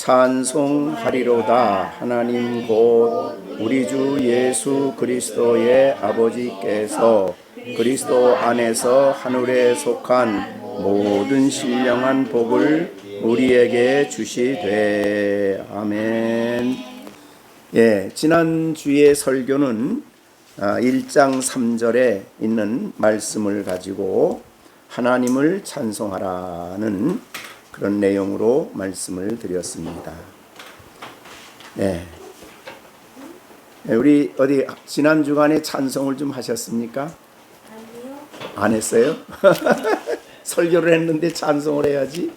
찬송하리로다. 하나님 곧 우리 주 예수 그리스도의 아버지께서 그리스도 안에서 하늘에 속한 모든 신령한 복을 우리에게 주시되. 아멘. 지난주의 설교는 1장 3절에 있는 말씀을 가지고 하나님을 찬송하라는 그런 내용으로 말씀을 드렸습니다. 우리 어디 지난 주간에 찬송을 좀 하셨습니까? 아니요. 안 했어요? 설교를 했는데 찬송을 해야지.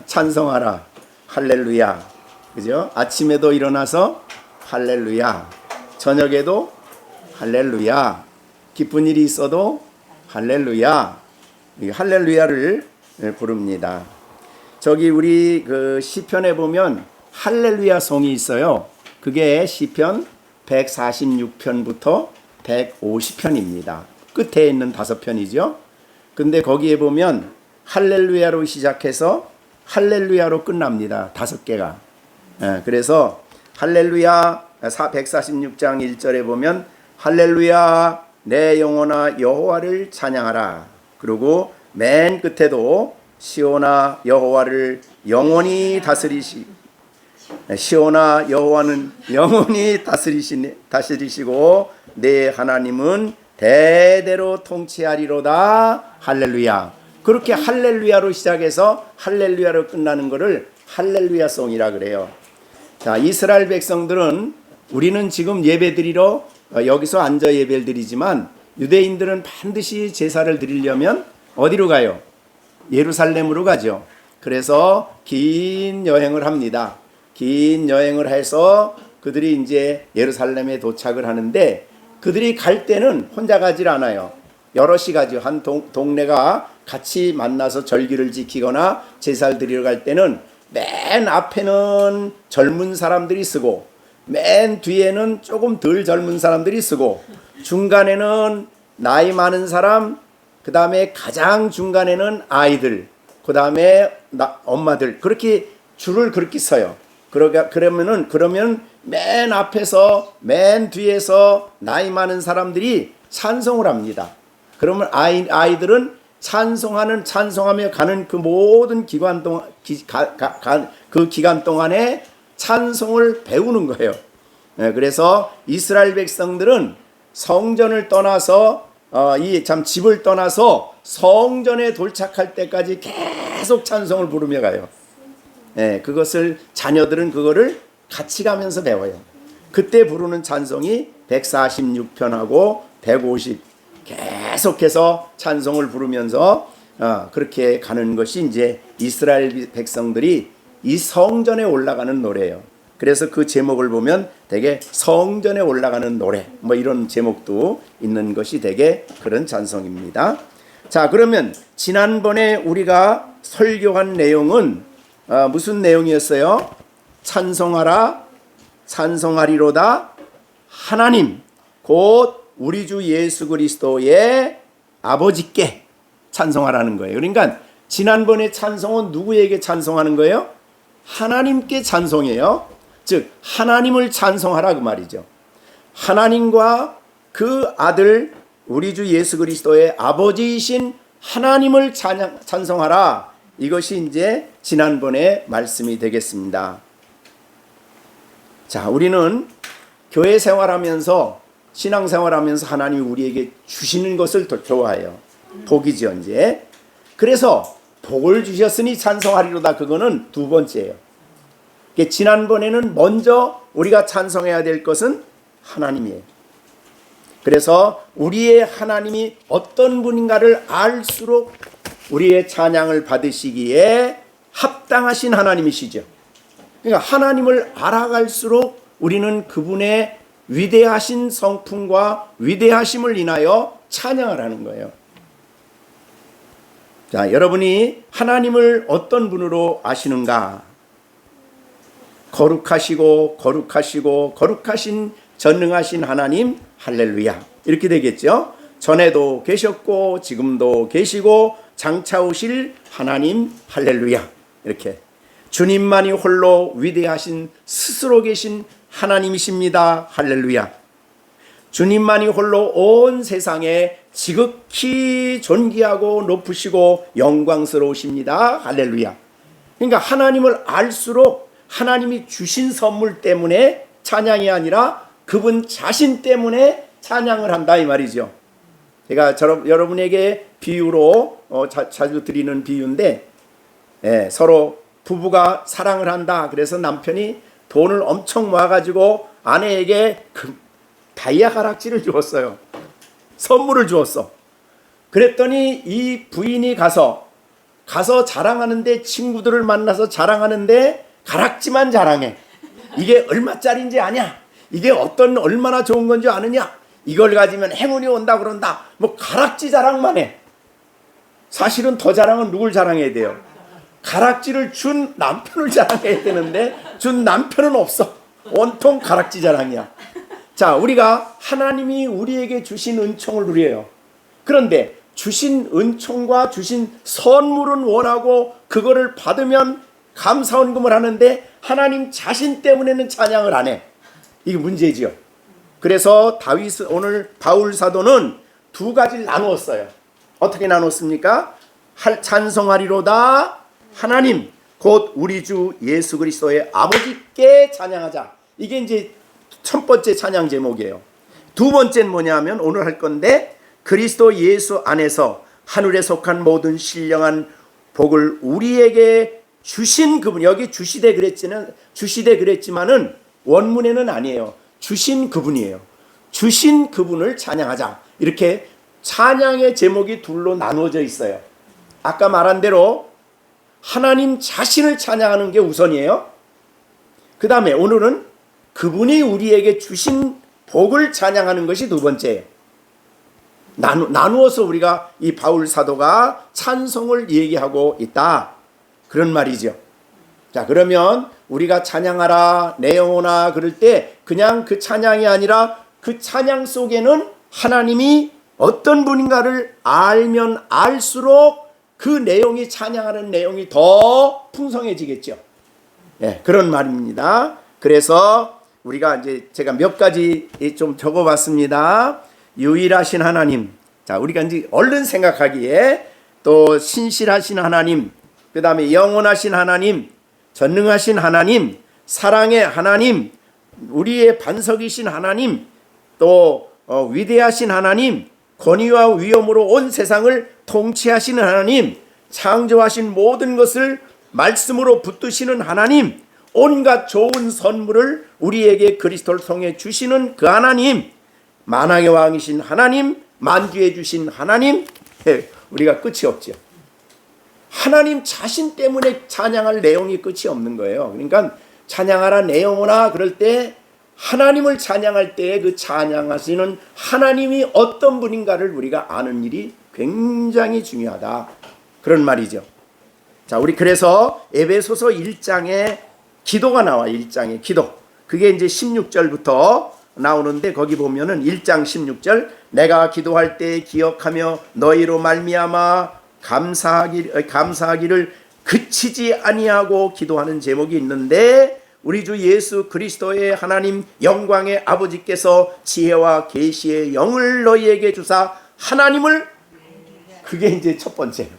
찬송하라. 할렐루야. 그죠? 아침에도 일어나서 할렐루야. 저녁에도 할렐루야. 기쁜 일이 있어도 할렐루야. 이 할렐루야를 부릅니다. 저기 우리 그 시편에 보면 할렐루야 송이 있어요. 그게 시편 146편부터 150편입니다. 끝에 있는 5편이죠. 근데 거기에 보면 할렐루야로 시작해서 할렐루야로 끝납니다. 5개가. 그래서 할렐루야 146장 1절에 보면 할렐루야 내 영혼아 여호와를 찬양하라. 그리고 맨 끝에도 시온아 여호와를 영원히 시온아 여호와는 영원히 다스리시고 내 하나님은 대대로 통치하리로다. 할렐루야. 그렇게 할렐루야로 시작해서 할렐루야로 끝나는 것을 할렐루야송이라 그래요. 자, 이스라엘 백성들은 우리는 지금 예배드리러 여기서 앉아 예배를 드리지만 유대인들은 반드시 제사를 드리려면 어디로 가요? 예루살렘으로 가죠. 그래서 긴 여행을 합니다. 긴 여행을 해서 그들이 이제 예루살렘에 도착을 하는데 그들이 갈 때는 혼자 가질 않아요. 여럿이 가죠. 한 동네가 같이 만나서 절기를 지키거나 제사를 드리러 갈 때는 맨 앞에는 젊은 사람들이 쓰고 맨 뒤에는 조금 덜 젊은 사람들이 쓰고 중간에는 나이 많은 사람, 그 다음에 가장 중간에는 아이들, 그 다음에 엄마들, 그렇게 줄을 그렇게 서요. 그러면 맨 앞에서 맨 뒤에서 나이 많은 사람들이 찬송을 합니다. 그러면 아이들은 찬송하며 가는 그 모든 기간 동안에 찬송을 배우는 거예요. 그래서 이스라엘 백성들은 성전을 떠나서 집을 떠나서 성전에 도착할 때까지 계속 찬송을 부르며 가요. 그것을 자녀들은 그거를 같이 가면서 배워요. 그때 부르는 찬송이 146편하고 150 계속해서 찬송을 부르면서 그렇게 가는 것이 이제 이스라엘 백성들이 이 성전에 올라가는 노래예요. 그래서 그 제목을 보면 되게 성전에 올라가는 노래 뭐 이런 제목도 있는 것이 되게 그런 찬송입니다. 자, 그러면 지난번에 우리가 설교한 내용은 무슨 내용이었어요? 찬송하리로다. 하나님 곧 우리 주 예수 그리스도의 아버지께 찬송하라는 거예요. 그러니까 지난번에 찬송은 누구에게 찬송하는 거예요? 하나님께 찬송해요. 즉 하나님을 찬송하라 그 말이죠. 하나님과 그 아들 우리 주 예수 그리스도의 아버지이신 하나님을 찬송하라. 이것이 이제 지난번에 말씀이 되겠습니다. 자, 우리는 교회 생활하면서 신앙생활하면서 하나님이 우리에게 주시는 것을 더 좋아해요. 복이죠 이제. 그래서 복을 주셨으니 찬송하리로다. 그거는 두 번째예요. 지난번에는 먼저 우리가 찬송해야 될 것은 하나님이에요. 그래서 우리의 하나님이 어떤 분인가를 알수록 우리의 찬양을 받으시기에 합당하신 하나님이시죠. 그러니까 하나님을 알아갈수록 우리는 그분의 위대하신 성품과 위대하심을 인하여 찬양을 하는 거예요. 자, 여러분이 하나님을 어떤 분으로 아시는가? 거룩하시고 거룩하신 전능하신 하나님 할렐루야. 이렇게 되겠죠. 전에도 계셨고 지금도 계시고 장차 오실 하나님 할렐루야. 이렇게 주님만이 홀로 위대하신 스스로 계신 하나님이십니다. 할렐루야. 주님만이 홀로 온 세상에 지극히 존귀하고 높으시고 영광스러우십니다. 할렐루야. 그러니까 하나님을 알수록 하나님이 주신 선물 때문에 찬양이 아니라 그분 자신 때문에 찬양을 한다 이 말이죠. 제가 여러분에게 비유로 자주 드리는 비유인데, 서로 부부가 사랑을 한다. 그래서 남편이 돈을 엄청 모아가지고 아내에게 다이아 가락지를 주었어요. 선물을 주었어. 그랬더니 이 부인이 가서 자랑하는데, 친구들을 만나서 자랑하는데 가락지만 자랑해. 이게 얼마짜리인지 아냐? 이게 얼마나 좋은 건지 아느냐? 이걸 가지면 행운이 온다 그런다. 뭐 가락지 자랑만 해. 사실은 더 자랑은 누굴 자랑해야 돼요? 가락지를 준 남편을 자랑해야 되는데 준 남편은 없어. 온통 가락지 자랑이야. 자, 우리가 하나님이 우리에게 주신 은총을 누려요. 그런데 주신 은총과 주신 선물은 원하고 그거를 받으면 감사헌금을 하는데 하나님 자신 때문에는 찬양을 안 해. 이게 문제지요. 그래서 오늘 바울 사도는 두 가지를 나누었어요. 어떻게 나눴습니까? 찬송하리로다 하나님 곧 우리 주 예수 그리스도의 아버지께 찬양하자. 이게 이제 첫 번째 찬양 제목이에요. 두 번째는 뭐냐면 오늘 할 건데, 그리스도 예수 안에서 하늘에 속한 모든 신령한 복을 우리에게 주신 그분. 여기 주시되 그랬지만은 원문에는 아니에요. 주신 그분이에요. 주신 그분을 찬양하자. 이렇게 찬양의 제목이 둘로 나누어져 있어요. 아까 말한 대로 하나님 자신을 찬양하는 게 우선이에요. 그 다음에 오늘은 그분이 우리에게 주신 복을 찬양하는 것이 두 번째예요. 나누어서 우리가 이 바울 사도가 찬송을 얘기하고 있다. 그런 말이죠. 자, 그러면 우리가 찬양하라 내 영혼아 그럴 때 그냥 그 찬양이 아니라 그 찬양 속에는 하나님이 어떤 분인가를 알면 알수록 그 내용이, 찬양하는 내용이 더 풍성해지겠죠. 그런 말입니다. 그래서 우리가 이제 제가 몇 가지 좀 적어봤습니다. 유일하신 하나님. 자, 우리가 이제 얼른 생각하기에 또 신실하신 하나님, 그 다음에 영원하신 하나님, 전능하신 하나님, 사랑의 하나님, 우리의 반석이신 하나님, 또 위대하신 하나님, 권위와 위엄으로 온 세상을 통치하시는 하나님, 창조하신 모든 것을 말씀으로 붙드시는 하나님, 온갖 좋은 선물을 우리에게 그리스도를 통해 주시는 그 하나님, 만왕의 왕이신 하나님, 만주해 주신 하나님. 우리가 끝이 없죠. 하나님 자신 때문에 찬양할 내용이 끝이 없는 거예요. 그러니까 찬양하라 내 영혼아 그럴 때 하나님을 찬양할 때 그 찬양하시는 하나님이 어떤 분인가를 우리가 아는 일이 굉장히 중요하다. 그런 말이죠. 자, 우리 그래서 에베소서 1장에 기도가 나와. 1장에 기도. 그게 이제 16절부터 나오는데 거기 보면은 1장 16절, 내가 기도할 때 기억하며 너희로 말미암아 감사하기를 그치지 아니하고 기도하는 제목이 있는데, 우리 주 예수 그리스도의 하나님 영광의 아버지께서 지혜와 계시의 영을 너희에게 주사 하나님을, 그게 이제 첫 번째예요.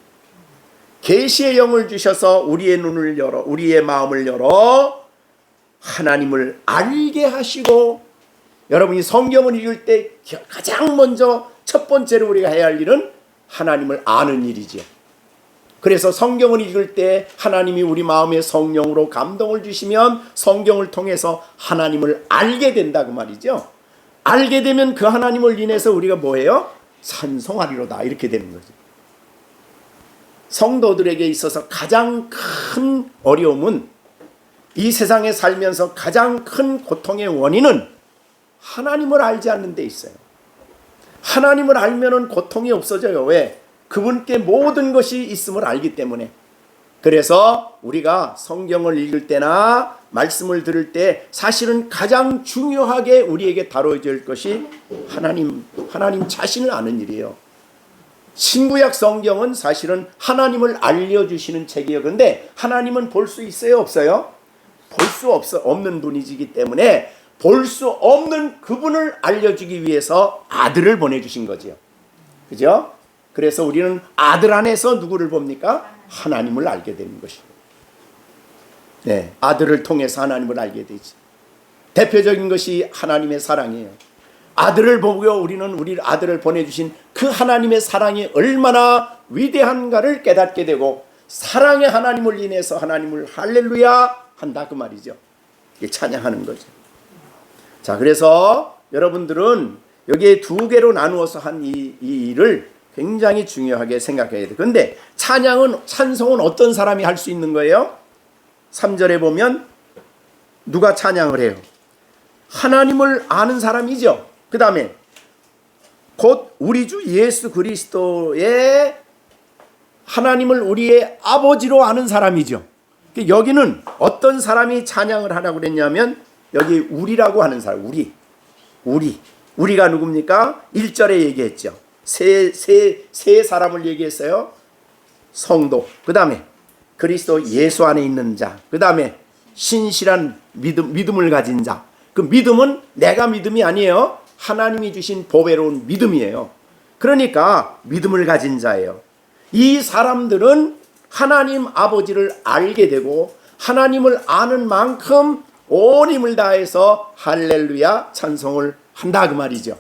계시의 영을 주셔서 우리의 눈을 열어, 우리의 마음을 열어 하나님을 알게 하시고, 여러분이 성경을 읽을 때 가장 먼저 첫 번째로 우리가 해야 할 일은 하나님을 아는 일이지요. 그래서 성경을 읽을 때 하나님이 우리 마음에 성령으로 감동을 주시면 성경을 통해서 하나님을 알게 된다 그 말이죠. 알게 되면 그 하나님을 인해서 우리가 뭐예요? 찬송하리로다, 이렇게 되는 거죠. 성도들에게 있어서 가장 큰 어려움은, 이 세상에 살면서 가장 큰 고통의 원인은 하나님을 알지 않는 데 있어요. 하나님을 알면은 고통이 없어져요. 왜? 그분께 모든 것이 있음을 알기 때문에. 그래서 우리가 성경을 읽을 때나 말씀을 들을 때 사실은 가장 중요하게 우리에게 다뤄질 것이 하나님 자신을 아는 일이에요. 신구약 성경은 사실은 하나님을 알려주시는 책이에요. 그런데 하나님은 볼 수 있어요, 없어요? 볼 수 없는 분이시기 때문에 볼 수 없는 그분을 알려주기 위해서 아들을 보내주신 거죠. 그죠? 그래서 우리는 아들 안에서 누구를 봅니까? 하나님을 알게 되는 것이고, 네, 아들을 통해서 하나님을 알게 되지. 대표적인 것이 하나님의 사랑이에요. 아들을 보고 우리는 우리 아들을 보내주신 그 하나님의 사랑이 얼마나 위대한가를 깨닫게 되고, 사랑의 하나님을 인해서 하나님을 할렐루야 한다 그 말이죠. 이게 찬양하는 거죠. 자, 그래서 여러분들은 여기에 두 개로 나누어서 한 이 일을 굉장히 중요하게 생각해야 돼요. 그런데 찬송은 어떤 사람이 할 수 있는 거예요? 3절에 보면 누가 찬양을 해요? 하나님을 아는 사람이죠. 그 다음에 곧 우리 주 예수 그리스도의 하나님을 우리의 아버지로 아는 사람이죠. 여기는 어떤 사람이 찬양을 하라고 그랬냐면 여기 우리라고 하는 사람, 우리가 누굽니까? 1절에 얘기했죠. 세 사람을 얘기했어요. 성도, 그 다음에 그리스도 예수 안에 있는 자, 그 다음에 신실한 믿음을 가진 자. 그 믿음은 내가 믿음이 아니에요. 하나님이 주신 보배로운 믿음이에요. 그러니까 믿음을 가진 자예요. 이 사람들은 하나님 아버지를 알게 되고 하나님을 아는 만큼 온 힘을 다해서 할렐루야 찬송을 한다 그 말이죠.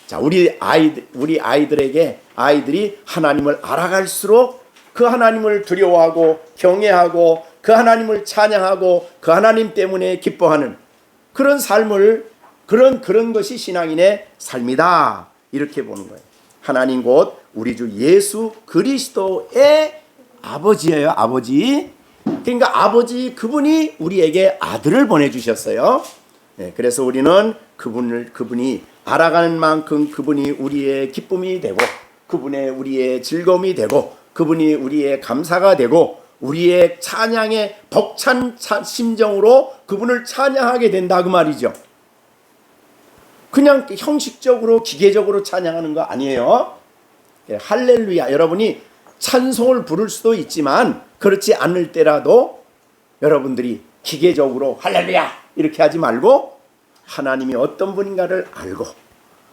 자, 우리 아이들에게 아이들이 하나님을 알아갈수록 그 하나님을 두려워하고 경외하고 그 하나님을 찬양하고 그 하나님 때문에 기뻐하는 그런 삶을 그런 것이 신앙인의 삶이다. 이렇게 보는 거예요. 하나님 곧 우리 주 예수 그리스도의 아버지예요. 아버지. 그러니까 아버지 그분이 우리에게 아들을 보내주셨어요. 네, 그래서 우리는 그분이 알아가는 만큼 그분이 우리의 기쁨이 되고 그분의 우리의 즐거움이 되고 그분이 우리의 감사가 되고 우리의 찬양의 벅찬 심정으로 그분을 찬양하게 된다 그 말이죠. 그냥 형식적으로 기계적으로 찬양하는 거 아니에요. 할렐루야. 여러분이 찬송을 부를 수도 있지만 그렇지 않을 때라도 여러분들이 기계적으로 할렐루야 이렇게 하지 말고 하나님이 어떤 분인가를 알고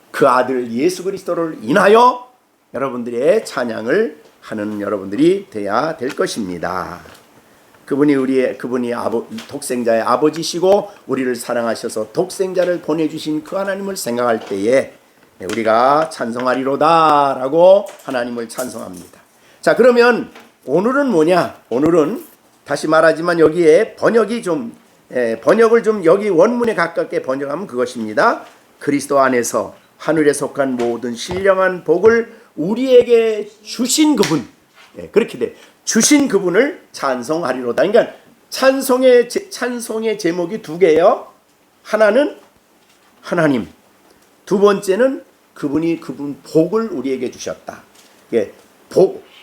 그 아들 예수 그리스도를 인하여 여러분들의 찬양을 하는 여러분들이 돼야 될 것입니다. 그분이 독생자의 아버지시고 우리를 사랑하셔서 독생자를 보내주신 그 하나님을 생각할 때에 우리가 찬송하리로다 라고 하나님을 찬송합니다. 자, 그러면 오늘은 뭐냐? 오늘은 다시 말하지만 여기에 번역을 좀 여기 원문에 가깝게 번역하면 그것입니다. 그리스도 안에서 하늘에 속한 모든 신령한 복을 우리에게 주신 그분, 그렇게 돼. 주신 그분을 찬송하리로다. 그러니까 찬송의 제목이 두 개예요. 하나는 하나님, 두 번째는 그분 복을 우리에게 주셨다.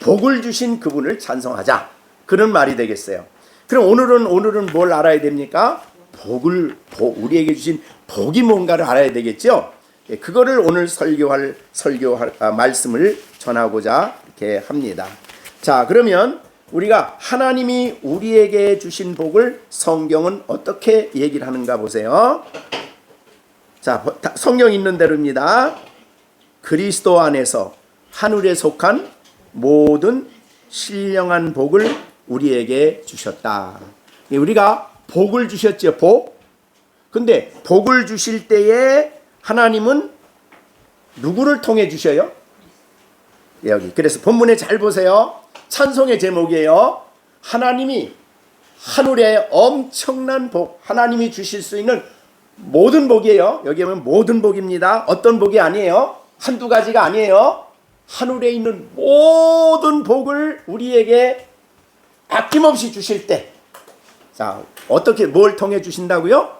복을 주신 그분을 찬송하자. 그런 말이 되겠어요. 그럼 오늘은 뭘 알아야 됩니까? 우리에게 주신 복이 뭔가를 알아야 되겠죠. 그거를 오늘 설교할 말씀을 전하고자 이렇게 합니다. 자, 그러면 우리가 하나님이 우리에게 주신 복을 성경은 어떻게 얘기를 하는가 보세요. 자, 성경 있는 대로입니다. 그리스도 안에서 하늘에 속한 모든 신령한 복을 우리에게 주셨다. 우리가 복을 주셨죠. 복. 근데 복을 주실 때에 하나님은 누구를 통해 주셔요? 여기. 그래서 본문에 잘 보세요. 찬송의 제목이에요. 하나님이 하늘의 엄청난 복, 하나님이 주실 수 있는 모든 복이에요. 여기 보면 모든 복입니다. 어떤 복이 아니에요. 한두 가지가 아니에요. 하늘에 있는 모든 복을 우리에게 아낌없이 주실 때, 자, 어떻게 뭘 통해 주신다고요?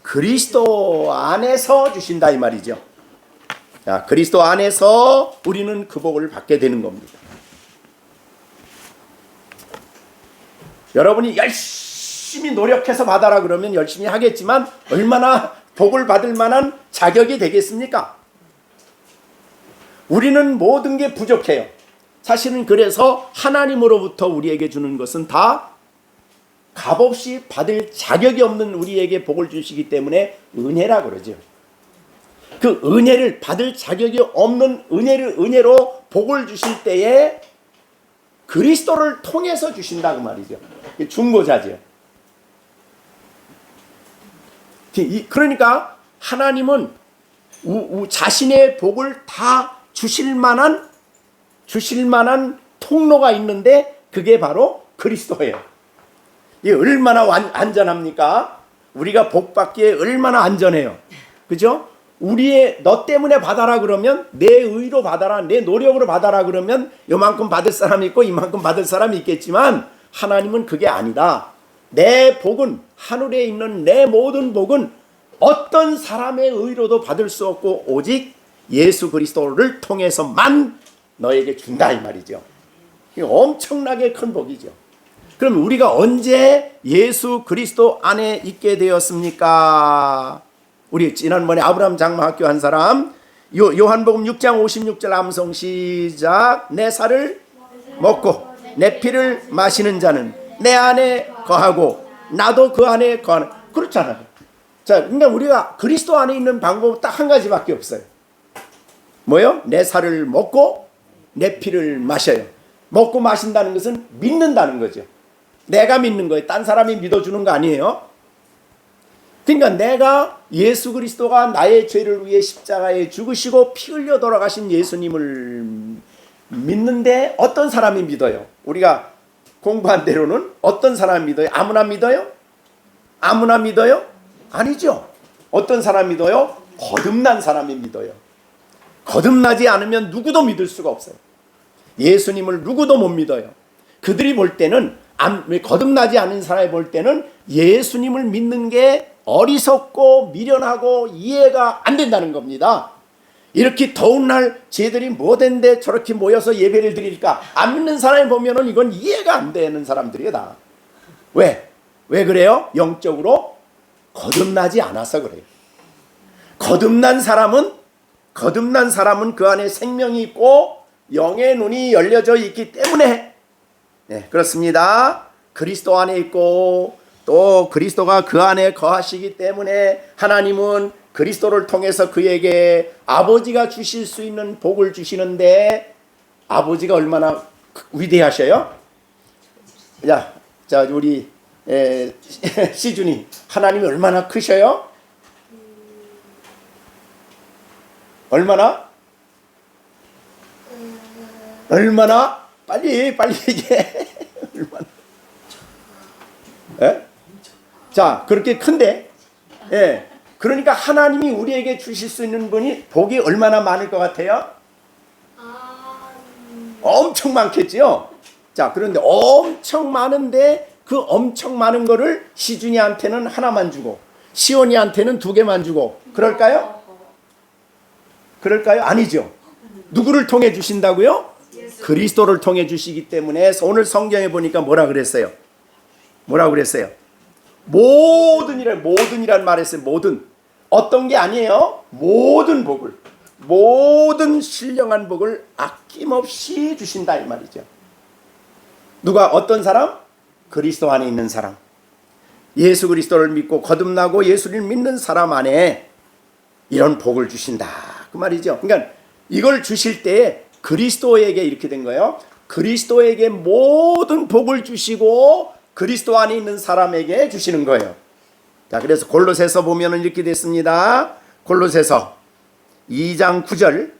그리스도 안에서 주신다 이 말이죠. 자, 그리스도 안에서 우리는 그 복을 받게 되는 겁니다. 여러분이 열심히 노력해서 받아라 그러면 열심히 하겠지만 얼마나 복을 받을 만한 자격이 되겠습니까? 우리는 모든 게 부족해요. 사실은 그래서 하나님으로부터 우리에게 주는 것은 다 값없이 받을 자격이 없는 우리에게 복을 주시기 때문에 은혜라 그러죠. 그 은혜를 받을 자격이 없는 은혜로 복을 주실 때에 그리스도를 통해서 주신다 그 말이죠. 중보자죠. 그러니까 하나님은 자신의 복을 다 주실 만한 통로가 있는데 그게 바로 그리스도예요. 이게 얼마나 안전합니까? 우리가 복 받기에 얼마나 안전해요. 그죠? 너 때문에 받아라 그러면, 내 의로 받아라, 내 노력으로 받아라 그러면 요만큼 받을 사람이 있고 이만큼 받을 사람이 있겠지만, 하나님은 그게 아니다. 내 복은, 하늘에 있는 내 모든 복은 어떤 사람의 의로도 받을 수 없고 오직 예수 그리스도를 통해서만 너에게 준다 이 말이죠. 이게 엄청나게 큰 복이죠. 그럼 우리가 언제 예수 그리스도 안에 있게 되었습니까? 우리 지난번에 아브라함 장막학교 한 사람, 요한복음 6장 56절 암송 시작. 내 살을 먹고 내 피를 마시는 자는 내 안에 거하고 나도 그 안에 거하는. 그렇잖아요. 자, 그러니까 우리가 그리스도 안에 있는 방법은 딱 한 가지밖에 없어요. 뭐요? 내 살을 먹고 내 피를 마셔요. 먹고 마신다는 것은 믿는다는 거죠. 내가 믿는 거예요. 딴 사람이 믿어주는 거 아니에요. 그러니까 내가 예수 그리스도가 나의 죄를 위해 십자가에 죽으시고 피 흘려 돌아가신 예수님을 믿는데 어떤 사람이 믿어요? 우리가 공부한 대로는 어떤 사람이 믿어요? 아무나 믿어요? 아무나 믿어요? 아니죠. 어떤 사람이 믿어요? 거듭난 사람이 믿어요. 거듭나지 않으면 누구도 믿을 수가 없어요. 예수님을 누구도 못 믿어요. 그들이 볼 때는, 거듭나지 않은 사람이 볼 때는 예수님을 믿는 게 어리석고 미련하고 이해가 안 된다는 겁니다. 이렇게 더운 날 쟤들이 뭐된데 저렇게 모여서 예배를 드릴까? 안 믿는 사람이 보면은 이건 이해가 안 되는 사람들이야 다. 왜 그래요? 영적으로 거듭나지 않아서 그래요. 거듭난 사람은 그 안에 생명이 있고 영의 눈이 열려져 있기 때문에, 네, 그렇습니다. 그리스도 안에 있고 또 그리스도가 그 안에 거하시기 때문에 하나님은 그리스도를 통해서 그에게 아버지가 주실 수 있는 복을 주시는데, 아버지가 얼마나 위대하셔요? 자 우리 시준이, 하나님이 얼마나 크셔요? 얼마나 빨리 얘기해. 얼마나? 예? 자, 그렇게 큰데, 예. 그러니까 하나님이 우리에게 주실 수 있는 분이 복이 얼마나 많을 것 같아요? 엄청 많겠지요. 자, 그런데 엄청 많은데 그 엄청 많은 거를 시준이한테는 하나만 주고 시온이한테는 2개만 주고 그럴까요? 아니죠. 누구를 통해 주신다고요? 그리스도를 통해 주시기 때문에 오늘 성경에 보니까 뭐라 그랬어요? 모든이란 말했어요. 모든. 어떤 게 아니에요. 모든 복을, 모든 신령한 복을 아낌없이 주신다 이 말이죠. 누가? 어떤 사람? 그리스도 안에 있는 사람. 예수 그리스도를 믿고 거듭나고 예수를 믿는 사람 안에 이런 복을 주신다 그 말이죠. 그러니까 이걸 주실 때에 그리스도에게 이렇게 된 거예요. 그리스도에게 모든 복을 주시고 그리스도 안에 있는 사람에게 주시는 거예요. 자, 그래서 골로새서 보면은 이렇게 됐습니다. 골로새서 2장 9절,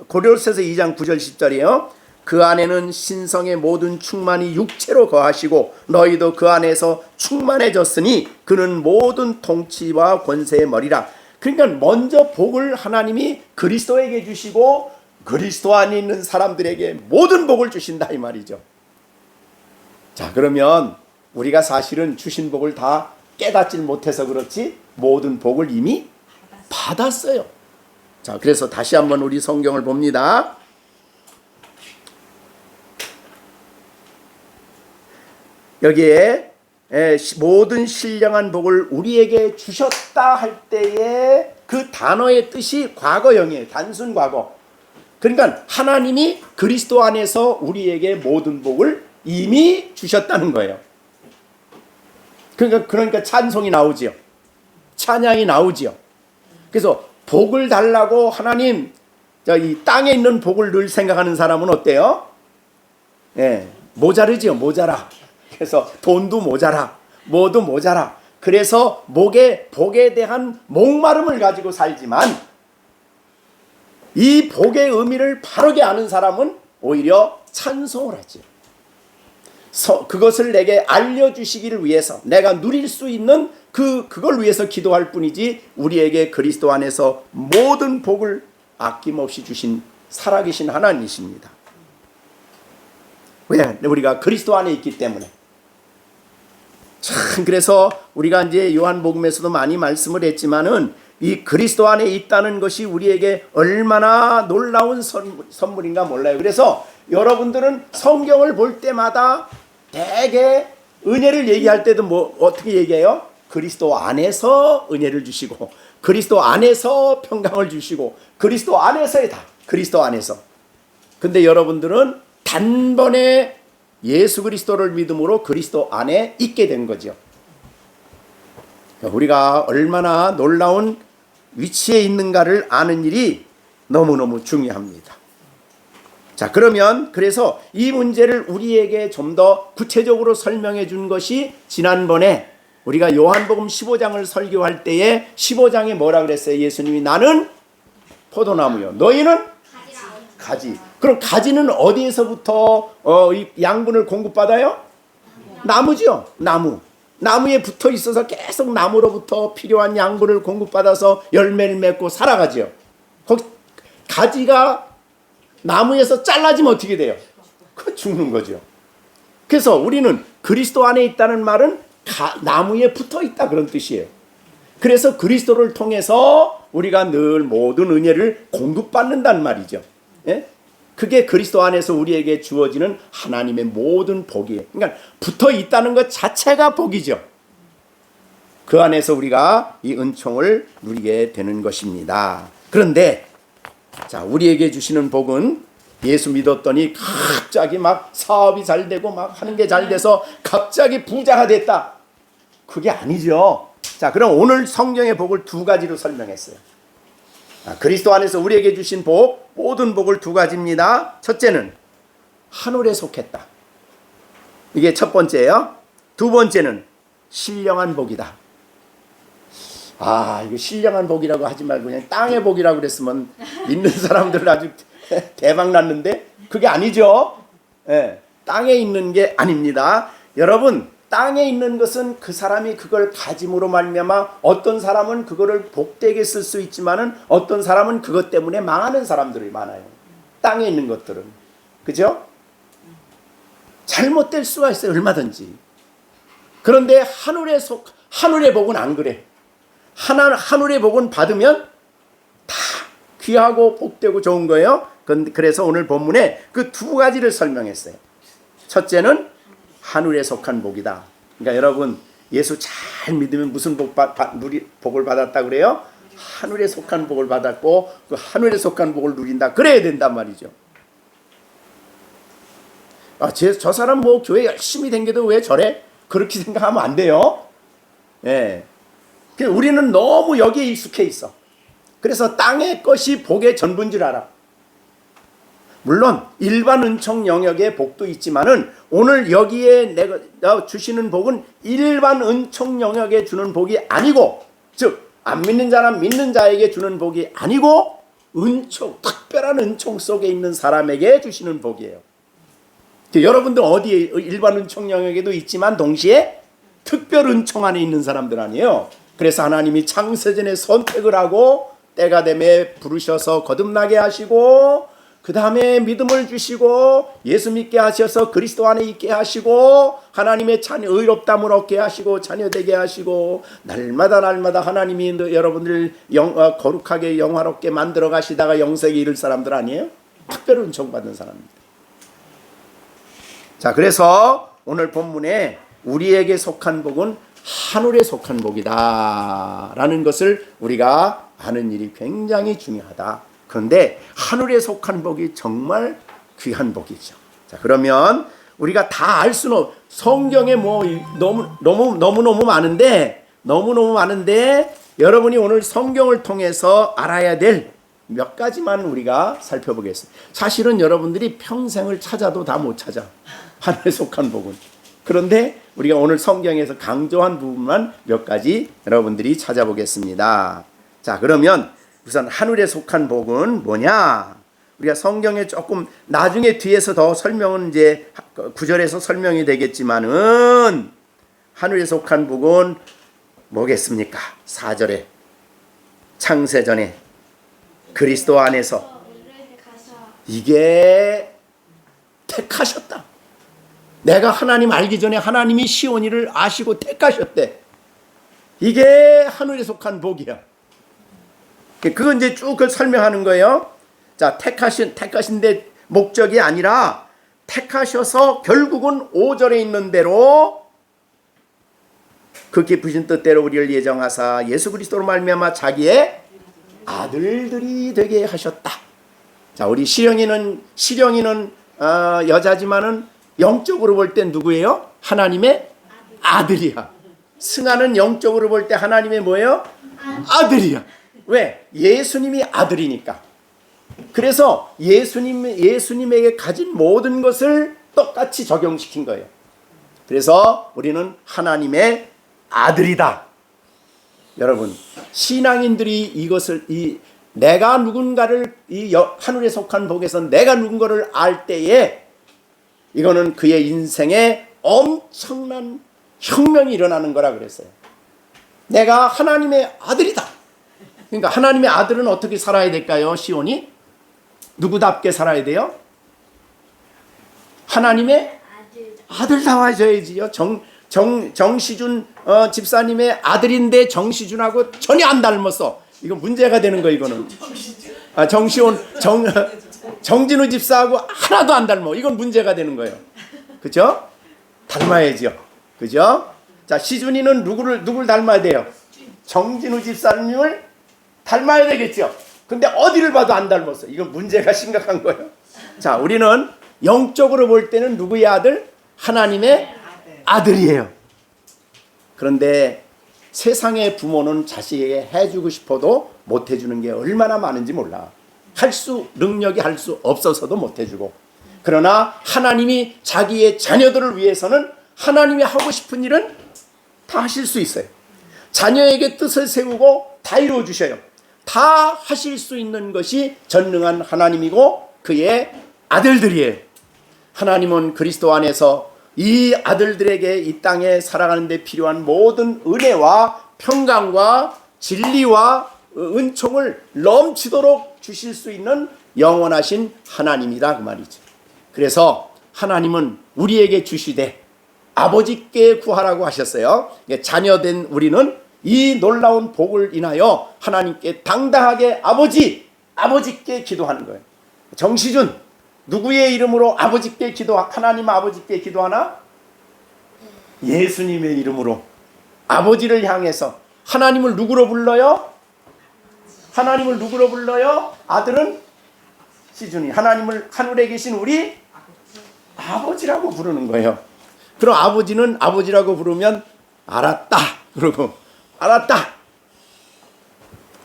골로새서 2장 9절 10절이에요. 그 안에는 신성의 모든 충만이 육체로 거하시고 너희도 그 안에서 충만해졌으니 그는 모든 통치와 권세의 머리라. 그러니까 먼저 복을 하나님이 그리스도에게 주시고 그리스도 안에 있는 사람들에게 모든 복을 주신다 이 말이죠. 자, 그러면 우리가 사실은 주신 복을 다 깨닫질 못해서 그렇지 모든 복을 이미 받았어요. 자, 그래서 다시 한번 우리 성경을 봅니다. 여기에 모든 신령한 복을 우리에게 주셨다 할 때에 그 단어의 뜻이 과거형이에요. 단순 과거. 그러니까 하나님이 그리스도 안에서 우리에게 모든 복을 이미 주셨다는 거예요. 그러니까 찬송이 나오지요. 찬양이 나오지요. 그래서 복을 달라고 하나님, 이 땅에 있는 복을 늘 생각하는 사람은 어때요? 예, 모자르지요. 모자라. 그래서 돈도 모자라, 뭐도 모자라. 그래서 복에 대한 목마름을 가지고 살지만 이 복의 의미를 바르게 아는 사람은 오히려 찬송을 하지요. 그것을 내게 알려주시기를 위해서 내가 누릴 수 있는 그걸 위해서 기도할 뿐이지, 우리에게 그리스도 안에서 모든 복을 아낌없이 주신 살아계신 하나님이십니다. 왜? 우리가 그리스도 안에 있기 때문에. 참, 그래서 우리가 이제 요한복음에서도 많이 말씀을 했지만은 이 그리스도 안에 있다는 것이 우리에게 얼마나 놀라운 선물인가 몰라요. 그래서 여러분들은 성경을 볼 때마다 대개 은혜를 얘기할 때도 어떻게 얘기해요? 그리스도 안에서 은혜를 주시고, 그리스도 안에서 평강을 주시고, 그리스도 안에서의 다. 그리스도 안에서. 근데 여러분들은 단번에 예수 그리스도를 믿음으로 그리스도 안에 있게 된 거죠. 우리가 얼마나 놀라운 위치에 있는가를 아는 일이 너무너무 중요합니다. 자, 그래서 이 문제를 우리에게 좀 더 구체적으로 설명해 준 것이 지난번에 우리가 요한복음 15장을 설교할 때에 15장에 뭐라 그랬어요? 예수님이 나는 포도나무요, 너희는 가지. 그럼 가지는 어디에서부터 이 양분을 공급받아요? 나무죠. 나무에 붙어 있어서 계속 나무로부터 필요한 양분을 공급받아서 열매를 맺고 살아가죠. 거기 가지가 나무에서 잘라지면 어떻게 돼요? 죽는 거죠. 그래서 우리는 그리스도 안에 있다는 말은 나무에 붙어 있다, 그런 뜻이에요. 그래서 그리스도를 통해서 우리가 늘 모든 은혜를 공급받는다는 말이죠. 예? 그게 그리스도 안에서 우리에게 주어지는 하나님의 모든 복이에요. 그러니까 붙어 있다는 것 자체가 복이죠. 그 안에서 우리가 이 은총을 누리게 되는 것입니다. 그런데 자, 우리에게 주시는 복은 예수 믿었더니 갑자기 막 사업이 잘 되고 막 하는 게 잘 돼서 갑자기 부자가 됐다. 그게 아니죠. 자, 그럼 오늘 성경의 복을 두 가지로 설명했어요. 그리스도 안에서 우리에게 주신 복, 모든 복을 두 가지입니다. 첫째는 하늘에 속했다. 이게 첫 번째예요. 두 번째는 신령한 복이다. 이거 신령한 복이라고 하지 말고 그냥 땅의 복이라고 그랬으면 믿는 사람들은 아주 대박 났는데 그게 아니죠. 예, 땅에 있는 게 아닙니다. 여러분, 땅에 있는 것은 그 사람이 그걸 가짐으로 말미암아 어떤 사람은 그거를 복되게 쓸 수 있지만은 어떤 사람은 그것 때문에 망하는 사람들이 많아요. 땅에 있는 것들은. 그죠? 잘못될 수가 있어요. 얼마든지. 그런데 하늘의 복은 안 그래. 하늘의 복은 받으면 다 귀하고 복되고 좋은 거예요. 그래서 오늘 본문에 그 두 가지를 설명했어요. 첫째는 하늘에 속한 복이다. 그러니까 여러분, 예수 잘 믿으면 무슨 복을 받았다 그래요? 하늘에 속한 복을 받았고 그 하늘에 속한 복을 누린다. 그래야 된단 말이죠. 저 사람 교회 열심히 댕겨도 왜 저래? 그렇게 생각하면 안 돼요. 예. 우리는 너무 여기에 익숙해 있어. 그래서 땅의 것이 복의 전부인 줄 알아. 물론 일반 은총 영역의 복도 있지만은 오늘 여기에 내가 주시는 복은 일반 은총 영역에 주는 복이 아니고, 즉 안 믿는 자나 믿는 자에게 주는 복이 아니고 은총, 특별한 은총 속에 있는 사람에게 주시는 복이에요. 여러분들 어디에 일반 은총 영역에도 있지만 동시에 특별 은총 안에 있는 사람들 아니에요. 그래서 하나님이 창세전에 선택을 하고 때가 되매 부르셔서 거듭나게 하시고 그 다음에 믿음을 주시고 예수 믿게 하셔서 그리스도 안에 있게 하시고 하나님의 의롭담을 얻게 하시고 자녀되게 하시고 날마다 하나님이 여러분들 거룩하게 영화롭게 만들어 가시다가 영생에 이를 사람들 아니에요? 특별 은총 받는 사람입니다. 자, 그래서 오늘 본문에 우리에게 속한 복은 하늘에 속한 복이다라는 것을 우리가 아는 일이 굉장히 중요하다. 그런데 하늘에 속한 복이 정말 귀한 복이죠. 자, 그러면 우리가 다 알 수는 성경에 뭐 너무 많은데 여러분이 오늘 성경을 통해서 알아야 될 몇 가지만 우리가 살펴보겠습니다. 사실은 여러분들이 평생을 찾아도 다 못 찾아. 하늘에 속한 복은. 그런데 우리가 오늘 성경에서 강조한 부분만 몇 가지 여러분들이 찾아보겠습니다. 자, 그러면 우선 하늘에 속한 복은 뭐냐? 우리가 성경에 조금 나중에 뒤에서 더 설명은 이제 9절에서 설명이 되겠지만은 하늘에 속한 복은 뭐겠습니까? 4절에 창세전에 그리스도 안에서 이게 택하셨다. 내가 하나님 알기 전에 하나님이 시온이를 아시고 택하셨대. 이게 하늘에 속한 복이야. 그건 이제 쭉 그걸 설명하는 거예요. 자, 택하신데 목적이 아니라 택하셔서 결국은 5절에 있는 대로 그 깊으신 뜻대로 우리를 예정하사 예수 그리스도로 말미암아 자기의 아들들이 되게 하셨다. 자, 우리 시령이는 여자지만은 영적으로 볼 때 누구예요? 하나님의 아들이야. 승아는 영적으로 볼 때 하나님의 뭐예요? 아들이야. 왜? 예수님이 아들이니까. 그래서 예수님에게 가진 모든 것을 똑같이 적용시킨 거예요. 그래서 우리는 하나님의 아들이다. 여러분, 신앙인들이 이것을 내가 누군가를 하늘에 속한 복에서 내가 누군가를 알 때에 이거는 그의 인생에 엄청난 혁명이 일어나는 거라 그랬어요. 내가 하나님의 아들이다. 그러니까 하나님의 아들은 어떻게 살아야 될까요? 시온이 누구답게 살아야 돼요? 하나님의 아들다워져야지요. 정시준 집사님의 아들인데 정시준하고 전혀 안 닮았어. 이거 문제가 되는 거. 이거는 정진우 집사하고 하나도 안 닮아. 이건 문제가 되는 거예요. 그죠? 닮아야죠. 그죠? 자, 시준이는 누굴 닮아야 돼요? 정진우 집사님을 닮아야 되겠죠. 근데 어디를 봐도 안 닮았어. 이건 문제가 심각한 거예요. 자, 우리는 영적으로 볼 때는 누구의 아들? 하나님의 아들이에요. 그런데 세상의 부모는 자식에게 해주고 싶어도 못 해주는 게 얼마나 많은지 몰라. 능력이 할 수 없어서도 못 해주고. 그러나 하나님이 자기의 자녀들을 위해서는 하나님이 하고 싶은 일은 다 하실 수 있어요. 자녀에게 뜻을 세우고 다 이루어 주셔요. 다 하실 수 있는 것이 전능한 하나님이고 그의 아들들이에요. 하나님은 그리스도 안에서 이 아들들에게 이 땅에 살아가는 데 필요한 모든 은혜와 평강과 진리와 은총을 넘치도록 주실 수 있는 영원하신 하나님이다, 그 말이죠. 그래서 하나님은 우리에게 주시되 아버지께 구하라고 하셨어요. 자녀된 우리는 이 놀라운 복을 인하여 하나님께 당당하게 아버지께 기도하는 거예요. 정시준, 누구의 이름으로 하나님 아버지께 기도하나? 예수님의 이름으로 아버지를 향해서. 하나님을 누구로 불러요? 아들은 시준이. 하나님을 하늘에 계신 우리 아버지라고 부르는 거예요. 그럼 아버지는 아버지라고 부르면 알았다 그러고, 알았다.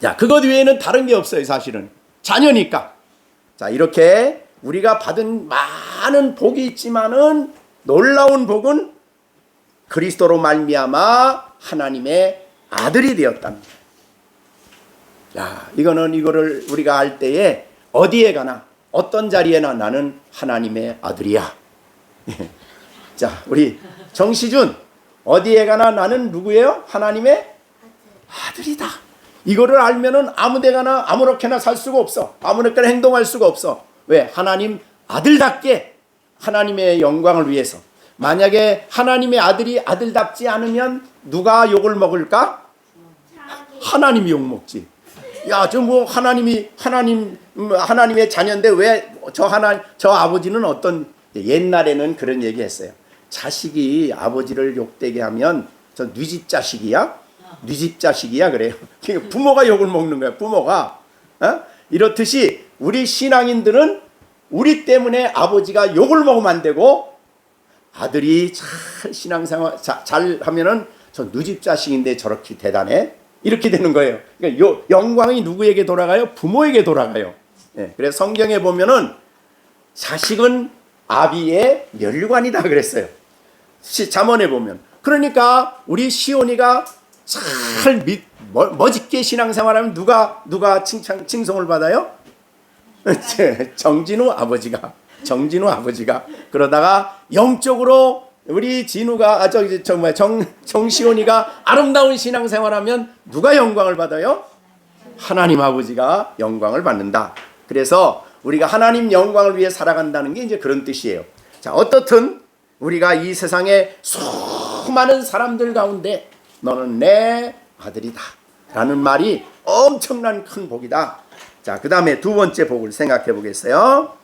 자, 그것 외에는 다른 게 없어요. 사실은 자녀니까. 자, 이렇게 우리가 받은 많은 복이 있지만은 놀라운 복은 그리스도로 말미암아 하나님의 아들이 되었답니다. 자, 이거를 우리가 알 때에 어디에 가나 어떤 자리에나 나는 하나님의 아들이야. 자, 우리 정시준, 어디에 가나 나는 누구예요? 하나님의 아들이다. 이거를 알면은 아무데가나 아무렇게나 살 수가 없어. 아무렇게나 행동할 수가 없어. 왜? 하나님 아들답게 하나님의 영광을 위해서. 만약에 하나님의 아들이 아들답지 않으면 누가 욕을 먹을까? 하나님이 욕 먹지. 야, 저 뭐 하나님의 자녀인데 왜 저 아버지는 어떤, 옛날에는 그런 얘기 했어요. 자식이 아버지를 욕되게 하면 저 네 집 자식이야? 네 집 자식이야 그래요. 부모가 욕을 먹는 거야. 부모가. 이렇듯이 우리 신앙인들은 우리 때문에 아버지가 욕을 먹으면 안 되고 아들이 잘 신앙생활 잘 하면은 저 네 집 자식인데 저렇게 대단해? 이렇게 되는 거예요. 그러니까 영광이 누구에게 돌아가요? 부모에게 돌아가요. 예, 그래서 성경에 보면은 자식은 아비의 멸관이다 그랬어요. 잠언에 보면. 그러니까 우리 시온이가 잘 멋있게 신앙생활하면 누가 칭송을 받아요? 정진우 아버지가. 그러다가 영적으로 우리 진우가 정시온이가 아름다운 신앙생활하면 누가 영광을 받아요? 하나님 아버지가 영광을 받는다. 그래서 우리가 하나님 영광을 위해 살아간다는 게 이제 그런 뜻이에요. 자, 어떻든 우리가 이 세상에 수많은 사람들 가운데 너는 내 아들이다 라는 말이 엄청난 큰 복이다. 자, 그 다음에 두 번째 복을 생각해 보겠어요.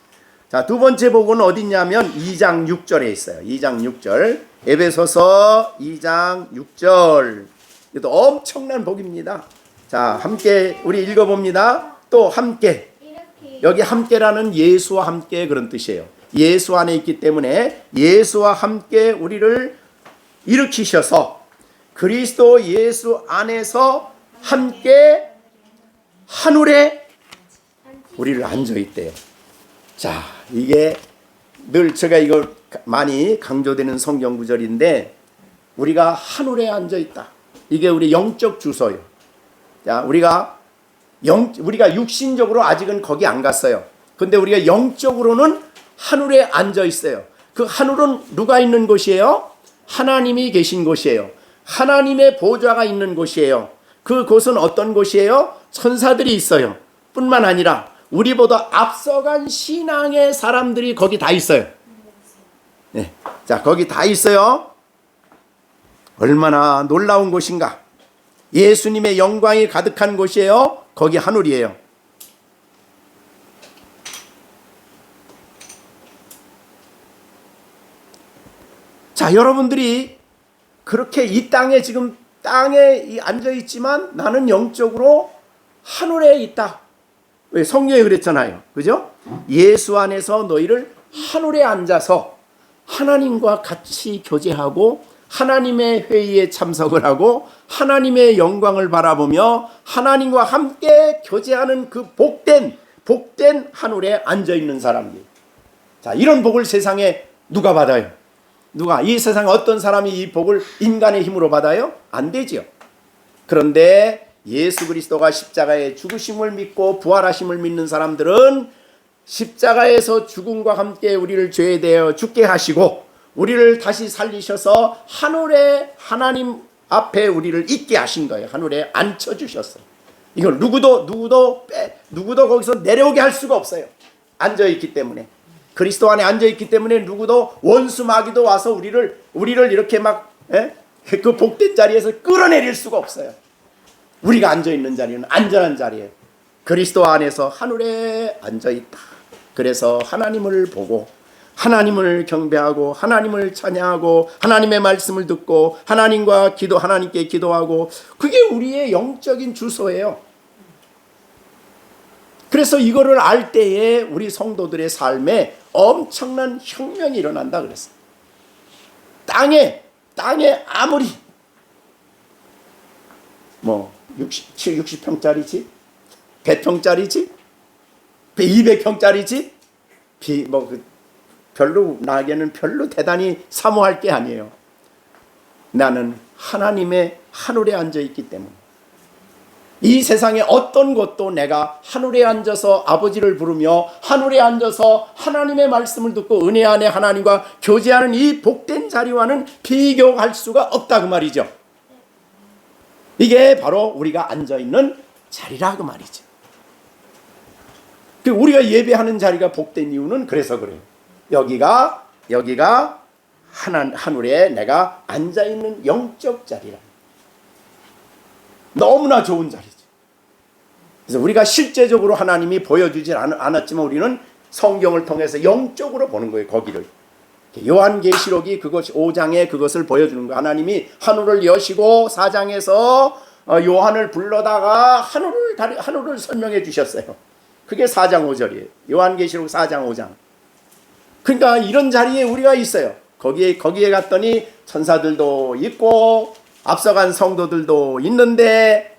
자, 두 번째 복은 어딨냐면 2장 6절에 있어요. 2장 6절. 에베소서 2장 6절. 이것도 엄청난 복입니다. 자, 함께 우리 읽어봅니다. 또 함께. 여기 함께라는 예수와 함께 그런 뜻이에요. 예수 안에 있기 때문에 예수와 함께 우리를 일으키셔서 그리스도 예수 안에서 함께 하늘에 우리를 앉아있대요. 자, 이게 늘 제가 이걸 많이 강조되는 성경 구절인데 우리가 하늘에 앉아있다. 이게 우리 영적 주소예요. 자, 우리가 육신적으로 아직은 거기 안 갔어요. 근데 우리가 영적으로는 하늘에 앉아 있어요. 그 하늘은 누가 있는 곳이에요? 하나님이 계신 곳이에요. 하나님의 보좌가 있는 곳이에요. 그 곳은 어떤 곳이에요? 천사들이 있어요. 뿐만 아니라 우리보다 앞서간 신앙의 사람들이 거기 다 있어요. 네. 자, 거기 다 있어요. 얼마나 놀라운 곳인가. 예수님의 영광이 가득한 곳이에요. 거기 하늘이에요. 자, 여러분들이 그렇게 이 땅에 지금 땅에 앉아 있지만 나는 영적으로 하늘에 있다. 왜? 성경에 그랬잖아요. 그죠? 예수 안에서 너희를 하늘에 앉아서 하나님과 같이 교제하고 하나님의 회의에 참석을 하고 하나님의 영광을 바라보며 하나님과 함께 교제하는 그 복된 하늘에 앉아 있는 사람들. 자, 이런 복을 세상에 누가 받아요? 누가? 이 세상에 어떤 사람이 이 복을 인간의 힘으로 받아요? 안 되지요. 그런데 예수 그리스도가 십자가의 죽으심을 믿고 부활하심을 믿는 사람들은 십자가에서 죽음과 함께 우리를 죄에 대하여 죽게 하시고 우리를 다시 살리셔서 하늘에 하나님 앞에 우리를 있게 하신 거예요. 하늘에 앉혀주셨어요. 이걸 누구도 거기서 내려오게 할 수가 없어요. 앉아있기 때문에. 그리스도 안에 앉아있기 때문에 누구도 원수 마귀도 와서 우리를 이렇게 그 복된 자리에서 끌어내릴 수가 없어요. 우리가 앉아있는 자리는 안전한 자리예요. 그리스도 안에서 하늘에 앉아있다. 그래서 하나님을 보고 하나님을 경배하고 하나님을 찬양하고 하나님의 말씀을 듣고 하나님께 기도하고 그게 우리의 영적인 주소예요. 그래서 이거를 알 때에 우리 성도들의 삶에 엄청난 혁명이 일어난다 그랬어요. 땅에 아무리 60평짜리 집, 100평짜리 집, 200평짜리 집, 나에게는 별로 대단히 사모할 게 아니에요. 나는 하나님의 하늘에 앉아 있기 때문에 이 세상에 어떤 것도 내가 하늘에 앉아서 아버지를 부르며 하늘에 앉아서 하나님의 말씀을 듣고 은혜 안에 하나님과 교제하는 이 복된 자리와는 비교할 수가 없다 그 말이죠. 이게 바로 우리가 앉아있는 자리라 그 말이죠. 우리가 예배하는 자리가 복된 이유는 그래서 그래요. 여기가 하늘에 내가 앉아있는 영적 자리라. 너무나 좋은 자리죠. 그래서 우리가 실제적으로 하나님이 보여주질 않았지만 우리는 성경을 통해서 영적으로 보는 거예요. 거기를. 요한계시록이 그것 5장에 그것을 보여주는 거예요. 하나님이 하늘을 여시고 4장에서 요한을 불러다가 하늘을 설명해 주셨어요. 그게 4장 5절이에요. 요한계시록 4장 5장. 그러니까 이런 자리에 우리가 있어요. 거기에 갔더니 천사들도 있고 앞서간 성도들도 있는데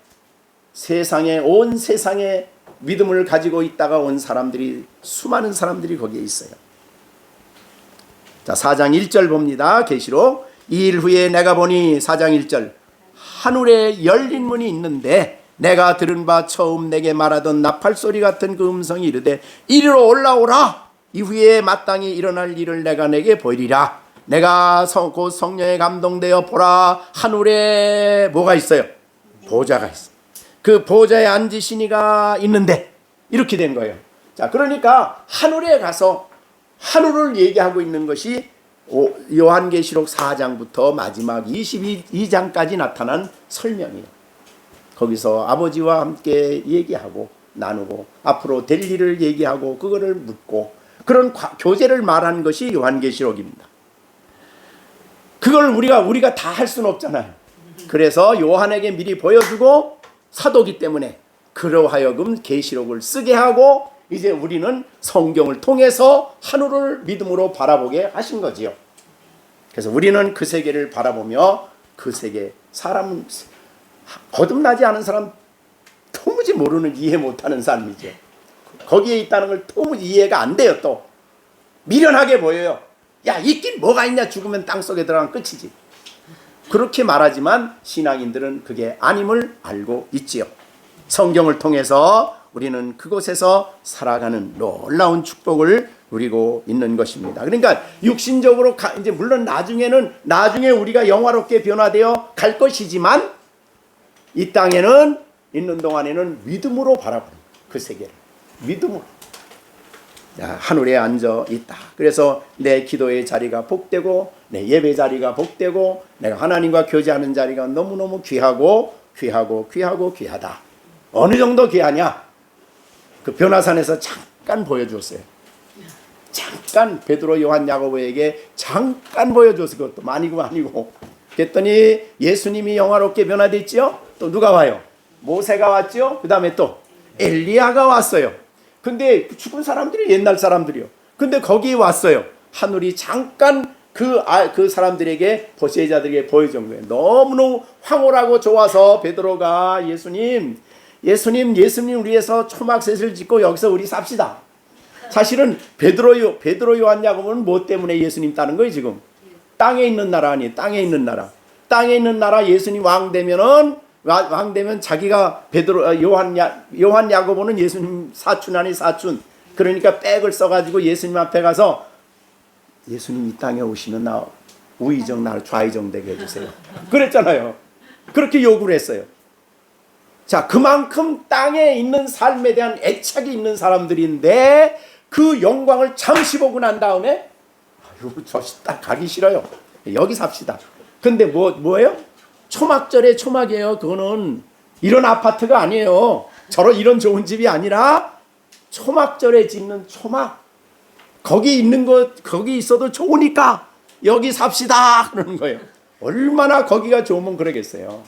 온 세상에 믿음을 가지고 있다가 온 사람들이, 수많은 사람들이 거기에 있어요. 자, 4장 1절 봅니다. 계시록. 2일 후에 내가 보니, 4장 1절, 하늘에 열린 문이 있는데 내가 들은 바 처음 내게 말하던 나팔소리 같은 그 음성이 이르되 이리로 올라오라. 이후에 마땅히 일어날 일을 내가 내게 보이리라. 내가 곧 성령에 감동되어 보라. 하늘에 뭐가 있어요? 보좌가 있어요. 그 보좌에 앉으신 이가 있는데, 이렇게 된 거예요. 자, 그러니까 하늘에 가서 하늘을 얘기하고 있는 것이 요한계시록 4장부터 마지막 22장까지 나타난 설명이에요. 거기서 아버지와 함께 얘기하고 나누고 앞으로 될 일을 얘기하고 그거를 묻고 그런 교제를 말한 것이 요한계시록입니다. 그걸 우리가 다 할 수는 없잖아요. 그래서 요한에게 미리 보여주고 사도기 때문에 그로 하여금 계시록을 쓰게 하고 이제 우리는 성경을 통해서 하늘을 믿음으로 바라보게 하신 거지요. 그래서 우리는 그 세계를 바라보며 그 세계, 사람 거듭나지 않은 사람, 도무지 모르는, 이해 못하는 삶이죠. 거기에 있다는 걸 도무지 이해가 안 돼요. 또 미련하게 보여요. 야, 있긴 뭐가 있냐, 죽으면 땅속에 들어가면 끝이지. 그렇게 말하지만 신앙인들은 그게 아님을 알고 있지요. 성경을 통해서 우리는 그곳에서 살아가는 놀라운 축복을 누리고 있는 것입니다. 그러니까 육신적으로 이제 물론 나중에 우리가 영화롭게 변화되어 갈 것이지만 이 땅에는 있는 동안에는 믿음으로 바라보는 그 세계를 믿음으로. 자, 하늘에 앉아 있다. 그래서 내 기도의 자리가 복되고 내 예배 자리가 복되고 내가 하나님과 교제하는 자리가 너무너무 귀하다. 어느 정도 귀하냐? 그 변화산에서 잠깐 보여줬어요. 잠깐 베드로, 요한, 야고보에게 잠깐 보여줬어요. 그것도 많이고 아니고. 그랬더니 예수님이 영화롭게 변화됐지요. 또 누가 와요? 모세가 왔죠. 그 다음에 또 엘리야가 왔어요. 근데 죽은 사람들이 옛날 사람들이요. 근데 거기에 왔어요. 하늘이 잠깐 그 사람들에게, 보세자들에게 보여준 거예요. 너무너무 황홀하고 좋아서 베드로가 예수님 우리 위해서 초막셋을 짓고 여기서 우리 삽시다. 사실은 베드로, 요한, 야고보는 뭐 때문에 예수님 따는 거예요 지금? 땅에 있는 나라 아니에요. 땅에 있는 나라 예수님 왕 되면 자기가 요한, 야고보는 예수님 사촌 아니 사촌. 그러니까 백을 써가지고 예수님 앞에 가서 예수님 이 땅에 오시면 나 우의정, 나를 좌의정 되게 해주세요. 그랬잖아요. 그렇게 요구를 했어요. 자, 그만큼 땅에 있는 삶에 대한 애착이 있는 사람들인데 그 영광을 잠시 보고 난 다음에 저 딱 가기 싫어요. 여기 삽시다. 근데 뭐예요? 초막절에 초막이에요. 그거는 이런 아파트가 아니에요. 이런 좋은 집이 아니라 초막절에 짓는 초막. 거기 있어도 좋으니까 여기 삽시다 그러는 거예요. 얼마나 거기가 좋으면 그러겠어요.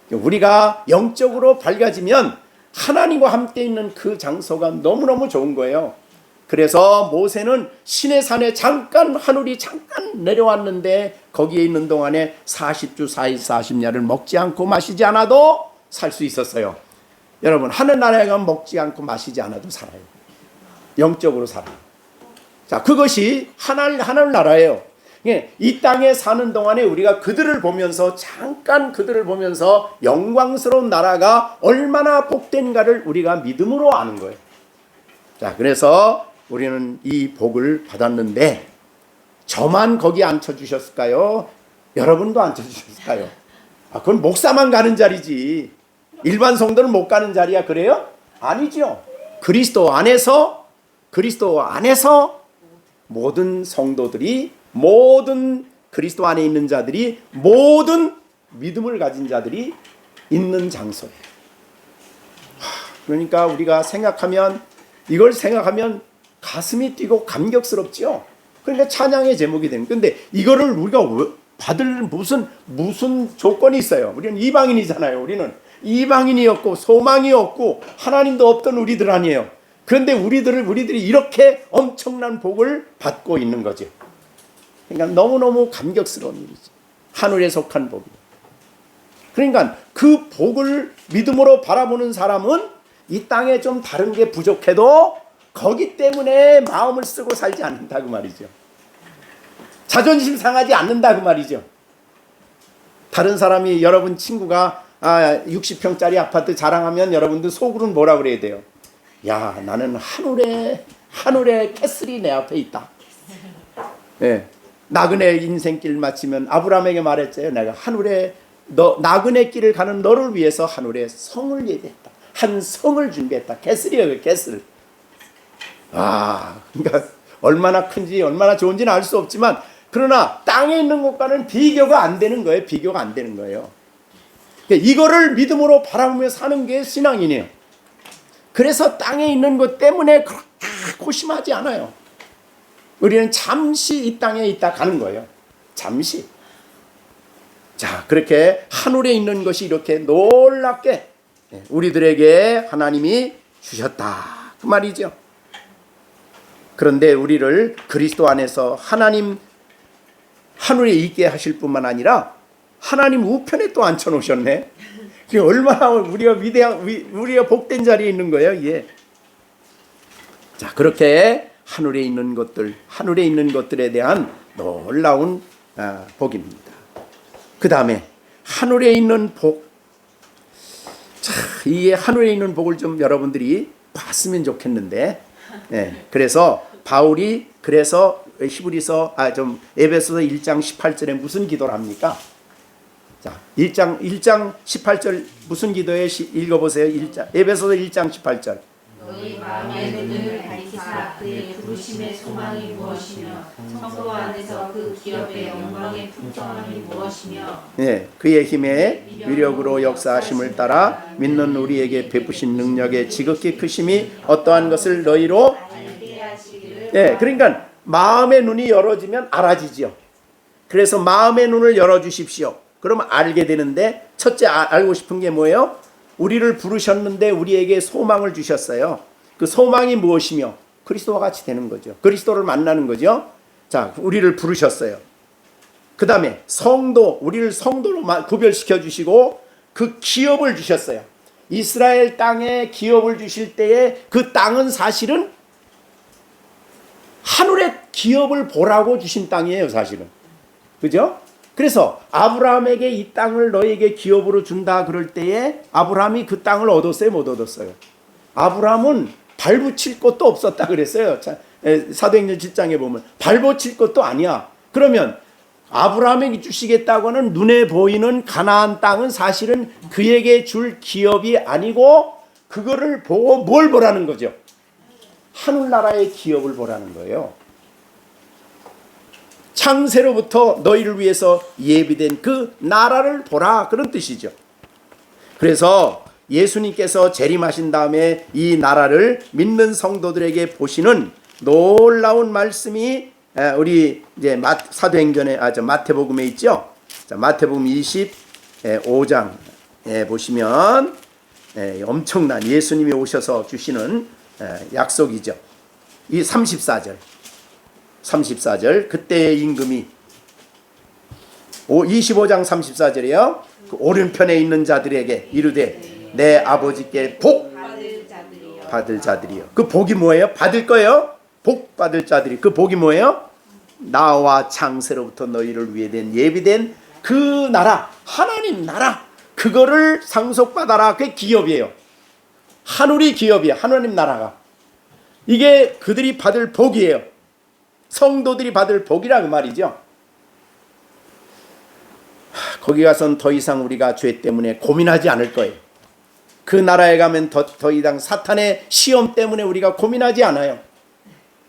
우리가 영적으로 밝아지면 하나님과 함께 있는 그 장소가 너무너무 좋은 거예요. 그래서 모세는 시내 산에 하늘이 잠깐 내려왔는데 거기에 있는 동안에 40주 4일 40야를 먹지 않고 마시지 않아도 살 수 있었어요. 여러분, 하늘나라에 가면 먹지 않고 마시지 않아도 살아요. 영적으로 살아요. 자, 그것이 하늘나라예요. 이 땅에 사는 동안에 우리가 잠깐 그들을 보면서 영광스러운 나라가 얼마나 복된가를 우리가 믿음으로 아는 거예요. 자, 그래서 우리는 이 복을 받았는데 저만 거기 앉혀주셨을까요? 여러분도 앉혀주셨을까요? 그건 목사만 가는 자리지 일반 성도는 못 가는 자리야. 그래요? 아니죠. 그리스도 안에서 모든 성도들이, 모든 그리스도 안에 있는 자들이, 모든 믿음을 가진 자들이 있는 장소예요. 그러니까 우리가 이걸 생각하면 가슴이 뛰고 감격스럽지요. 그러니까 찬양의 제목이 되는. 근데 이거를 우리가 받을 무슨 조건이 있어요? 우리는 이방인이잖아요. 우리는 이방인이 없고 소망이 없고 하나님도 없던 우리들 아니에요. 그런데 우리들이 이렇게 엄청난 복을 받고 있는 거죠. 그러니까 너무너무 감격스러운 일이지. 하늘에 속한 복이. 그러니까 그 복을 믿음으로 바라보는 사람은 이 땅에 좀 다른 게 부족해도 거기 때문에 마음을 쓰고 살지 않는다 그 말이죠. 자존심 상하지 않는다 그 말이죠. 다른 사람이 여러분 친구가 60평짜리 아파트 자랑하면 여러분들 속으로는 뭐라 그래야 돼요? 야, 나는 하늘에 캐슬이 내 앞에 있다. 예. 나그네 인생길 마치면 아브라함에게 말했죠. 내가 나그네 길을 가는 너를 위해서 하늘에 성을 예비했다. 한 성을 준비했다. 캐슬이에요, 캐슬. 그러니까 얼마나 큰지 얼마나 좋은지는 알 수 없지만 그러나 땅에 있는 것과는 비교가 안 되는 거예요. 비교가 안 되는 거예요. 이거를 믿음으로 바라보며 사는 게 신앙이네요. 그래서 땅에 있는 것 때문에 그렇게 고심하지 않아요. 우리는 잠시 이 땅에 있다 가는 거예요. 잠시. 자, 그렇게 하늘에 있는 것이 이렇게 놀랍게 우리들에게 하나님이 주셨다 그 말이죠. 그런데 우리를 그리스도 안에서 하나님 하늘에 있게 하실 뿐만 아니라 하나님 우편에 또 앉혀놓으셨네. 얼마나 우리가 우리가 복된 자리에 있는 거예요. 예. 자, 그렇게 하늘에 있는 것들에 대한 놀라운 복입니다. 그 다음에 하늘에 있는 복. 자, 이 하늘에 있는 복을 좀 여러분들이 봤으면 좋겠는데, 그래서 바울이 히브리서 에베소서 1장 18절에 무슨 기도를 합니까? 자, 1장 18절 무슨 기도에 읽어보세요. 에베소서 1장 18절. 너희 마음의 눈을 밝히사 그의 부르심의 소망이 무엇이며 성도 안에서 그 기업의 영광의 풍성함이 무엇이며 그의 힘의 위력으로 역사하심을 따라 믿는 우리에게 베푸신 능력의 지극히 크심이 어떠한 것을 너희로 알게 하시기를. 그러니까 마음의 눈이 열어지면 알아지지요. 그래서 마음의 눈을 열어주십시오. 그러면 알게 되는데 첫째 알고 싶은 게 뭐예요? 우리를 부르셨는데 우리에게 소망을 주셨어요. 그 소망이 무엇이며 그리스도와 같이 되는 거죠. 그리스도를 만나는 거죠. 자, 우리를 부르셨어요. 그 다음에 우리를 성도로 구별시켜 주시고 그 기업을 주셨어요. 이스라엘 땅에 기업을 주실 때에 그 땅은 사실은 하늘의 기업을 보라고 주신 땅이에요, 사실은. 그죠? 그래서 아브라함에게 이 땅을 너에게 기업으로 준다 그럴 때에 아브라함이 그 땅을 얻었어요, 못 얻었어요? 아브라함은 발붙일 것도 없었다 그랬어요. 사도행전 7장에 보면 발붙일 것도 아니야. 그러면 아브라함에게 주시겠다고 하는 눈에 보이는 가나안 땅은 사실은 그에게 줄 기업이 아니고 그거를 보고 뭘 보라는 거죠? 하늘나라의 기업을 보라는 거예요. 창세로부터 너희를 위해서 예비된 그 나라를 보라, 그런 뜻이죠. 그래서 예수님께서 재림하신 다음에 이 나라를 믿는 성도들에게 보시는 놀라운 말씀이 우리 이제 사도행전에 마태복음에 있죠. 자, 마태복음 25장에 보시면 엄청난 예수님이 오셔서 주시는 약속이죠. 이 34절 그때의 임금이 25장 34절이요. 그 오른편에 있는 자들에게 이르되 내 아버지께 복 받을 자들이요. 그 복이 뭐예요? 받을 거예요. 복 받을 자들이. 그 복이 뭐예요? 나와 창세로부터 너희를 위해 예비된 그 나라, 하나님 나라, 그거를 상속받아라. 그게 기업이에요. 하늘이 기업이야. 하나님 나라가. 이게 그들이 받을 복이에요. 성도들이 받을 복이라 그 말이죠. 거기 가선 더 이상 우리가 죄 때문에 고민하지 않을 거예요. 그 나라에 가면 더 이상 사탄의 시험 때문에 우리가 고민하지 않아요.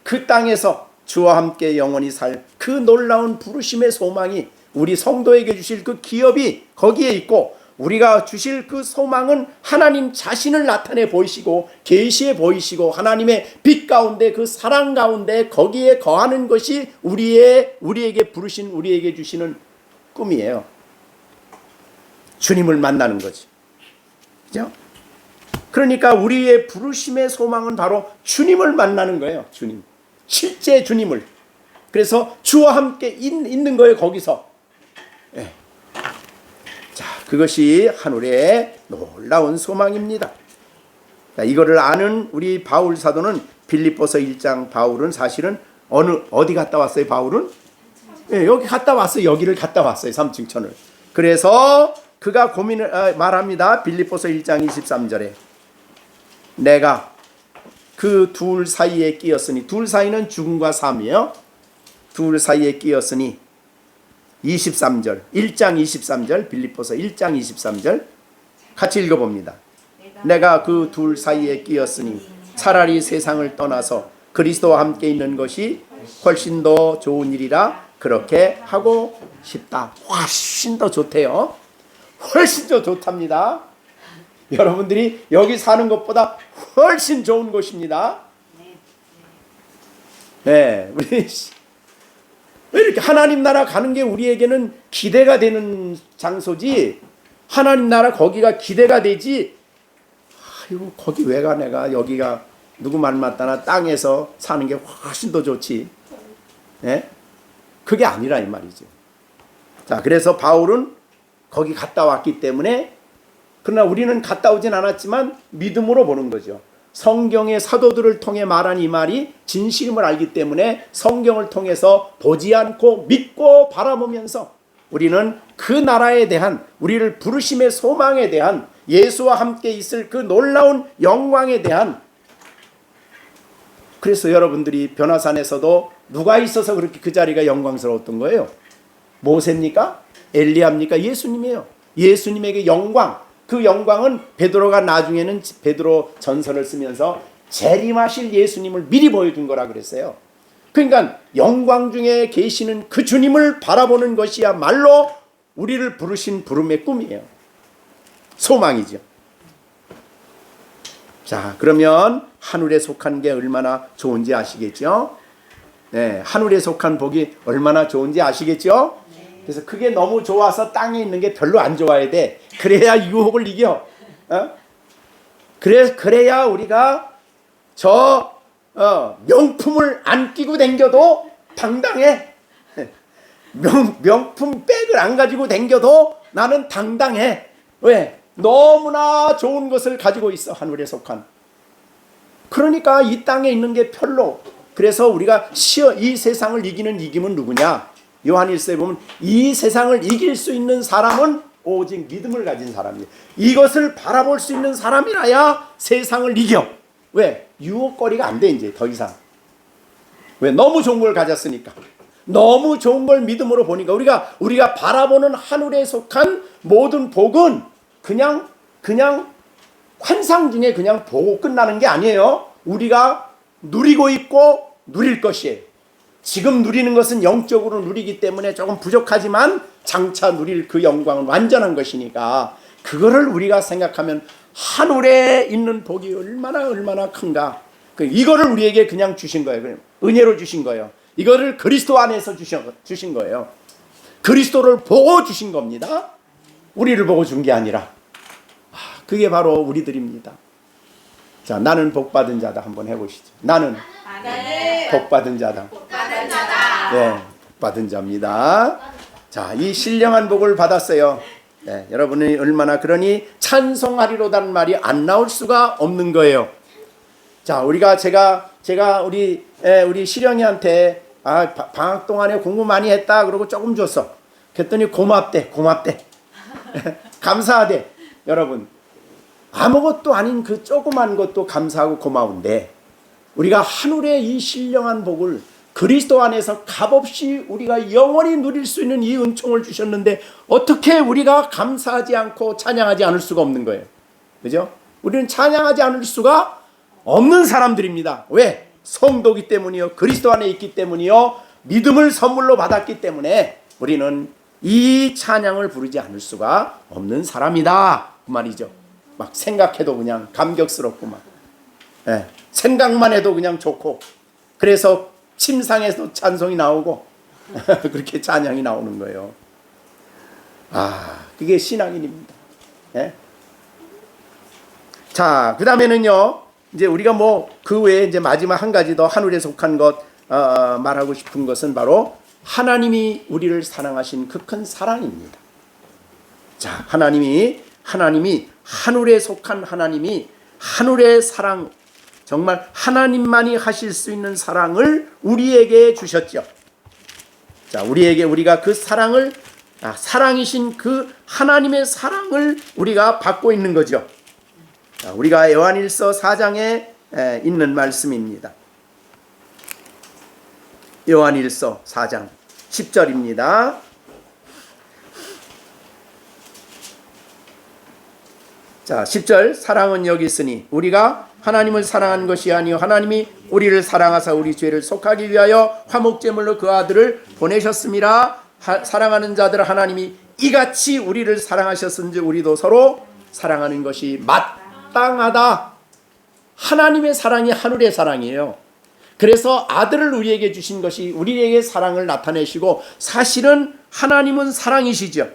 그 땅에서 주와 함께 영원히 살 그 놀라운 부르심의 소망이 우리 성도에게 주실 그 기업이 거기에 있고 우리가 주실 그 소망은 하나님 자신을 나타내 보이시고 계시해 보이시고 하나님의 빛 가운데 그 사랑 가운데 거기에 거하는 것이 우리에게 부르신 우리에게 주시는 꿈이에요. 주님을 만나는 거지. 그죠? 그러니까 우리의 부르심의 소망은 바로 주님을 만나는 거예요. 주님. 실제 주님을. 그래서 주와 함께 있는 거예요. 거기서. 예. 자, 그것이 하늘의 놀라운 소망입니다. 자, 이거를 아는 우리 바울 사도는 빌립보서 1장 바울은 사실은 어디 갔다 왔어요? 바울은? 예, 여기 갔다 왔어요. 여기를 갔다 왔어요. 삼층천을. 그래서 그가 말합니다. 빌립보서 1장 23절에 내가 그 둘 사이에 끼었으니, 둘 사이는 죽음과 삶이에요. 둘 사이에 끼었으니 23절 1장 23절 빌립보서 1장 23절 같이 읽어봅니다. 내가 그 둘 사이에 끼었으니 차라리 세상을 떠나서 그리스도와 함께 있는 것이 훨씬 더 좋은 일이라 그렇게 하고 싶다. 훨씬 더 좋대요. 훨씬 더 좋답니다. 여러분들이 여기 사는 것보다 훨씬 좋은 곳입니다. 네, 우리 왜 이렇게 하나님 나라 가는 게 우리에게는 기대가 되는 장소지, 하나님 나라 거기가 기대가 되지, 아이고 거기 왜 가 내가, 여기가 누구 말 맞다나 땅에서 사는 게 훨씬 더 좋지. 네? 그게 아니라 이 말이죠. 자, 그래서 바울은 거기 갔다 왔기 때문에, 그러나 우리는 갔다 오진 않았지만 믿음으로 보는 거죠. 성경의 사도들을 통해 말한 이 말이 진실임을 알기 때문에 성경을 통해서 보지 않고 믿고 바라보면서 우리는 그 나라에 대한, 우리를 부르심의 소망에 대한, 예수와 함께 있을 그 놀라운 영광에 대한, 그래서 여러분들이 변화산에서도 누가 있어서 그렇게 그 자리가 영광스러웠던 거예요? 모세입니까? 엘리야입니까? 예수님이에요. 예수님에게 영광, 그 영광은 베드로가 나중에는 베드로 전서를 쓰면서 재림하실 예수님을 미리 보여준 거라 그랬어요. 그러니까 영광 중에 계시는 그 주님을 바라보는 것이야말로 우리를 부르신 부름의 꿈이에요. 소망이죠. 자, 그러면 하늘에 속한 게 얼마나 좋은지 아시겠죠? 네, 하늘에 속한 복이 얼마나 좋은지 아시겠죠? 그래서 그게 너무 좋아서 땅에 있는 게 별로 안 좋아야 돼. 그래야 유혹을 이겨. 그래야 우리가 명품을 안 끼고 댕겨도 당당해. 명품 백을 안 가지고 댕겨도 나는 당당해. 왜? 너무나 좋은 것을 가지고 있어. 하늘에 속한. 그러니까 이 땅에 있는 게 별로. 그래서 우리가 이 세상을 이기는 이김은 누구냐? 요한일서에 보면 이 세상을 이길 수 있는 사람은 오직 믿음을 가진 사람이에요. 이것을 바라볼 수 있는 사람이라야 세상을 이겨. 왜? 유혹거리가 안 돼 이제 더 이상. 왜? 너무 좋은 걸 가졌으니까. 너무 좋은 걸 믿음으로 보니까 우리가 바라보는 하늘에 속한 모든 복은 그냥 환상 중에 그냥 보고 끝나는 게 아니에요. 우리가 누리고 있고 누릴 것이에요. 지금 누리는 것은 영적으로 누리기 때문에 조금 부족하지만 장차 누릴 그 영광은 완전한 것이니까 그거를 우리가 생각하면 하늘에 있는 복이 얼마나 큰가. 이거를 우리에게 그냥 주신 거예요. 은혜로 주신 거예요. 이거를 그리스도 안에서 주신 거예요. 그리스도를 보고 주신 겁니다. 우리를 보고 준 게 아니라. 그게 바로 우리들입니다. 자, 나는 복받은 자다 한번 해보시죠. 나는 복받은 자다. 네, 복받은 자입니다. 자, 이 신령한 복을 받았어요. 네, 여러분이 얼마나 그러니 찬송하리로다는 말이 안 나올 수가 없는 거예요. 자, 제가 우리 시령이한테 방학 동안에 공부 많이 했다 그러고 조금 줬어. 그랬더니 고맙대. 감사하대. 여러분, 아무것도 아닌 그 조그만 것도 감사하고 고마운데 우리가 하늘의 이 신령한 복을 그리스도 안에서 값없이 우리가 영원히 누릴 수 있는 이 은총을 주셨는데 어떻게 우리가 감사하지 않고 찬양하지 않을 수가 없는 거예요. 그죠? 우리는 찬양하지 않을 수가 없는 사람들입니다. 왜? 성도기 때문이요, 그리스도 안에 있기 때문이요, 믿음을 선물로 받았기 때문에 우리는 이 찬양을 부르지 않을 수가 없는 사람이다 그 말이죠. 막 생각해도 그냥 감격스럽고 막 생각만 해도 그냥 좋고, 그래서 침상에서 찬송이 나오고 그렇게 찬양이 나오는 거예요. 그게 신앙인입니다. 자, 그 다음에는요, 이제 우리가 그 외에 이제 마지막 한 가지 더 하늘에 속한 것 말하고 싶은 것은 바로 하나님이 우리를 사랑하신 그 큰 사랑입니다. 자, 하나님이 하늘에 속한 하나님이 하늘의 사랑, 정말 하나님만이 하실 수 있는 사랑을 우리에게 주셨죠. 자, 우리가 그 사랑을 사랑이신 그 하나님의 사랑을 우리가 받고 있는 거죠. 자, 우리가 요한일서 4장에 있는 말씀입니다. 요한일서 4장 10절입니다. 자, 10절. 사랑은 여기 있으니 우리가 하나님을 사랑한 것이 아니요 하나님이 우리를 사랑하사 우리 죄를 속하기 위하여 화목제물로 그 아들을 보내셨음이라. 사랑하는 자들 하나님이 이같이 우리를 사랑하셨은지 우리도 서로 사랑하는 것이 마땅하다. 하나님의 사랑이 하늘의 사랑이에요. 그래서 아들을 우리에게 주신 것이 우리에게 사랑을 나타내시고, 사실은 하나님은 사랑이시죠.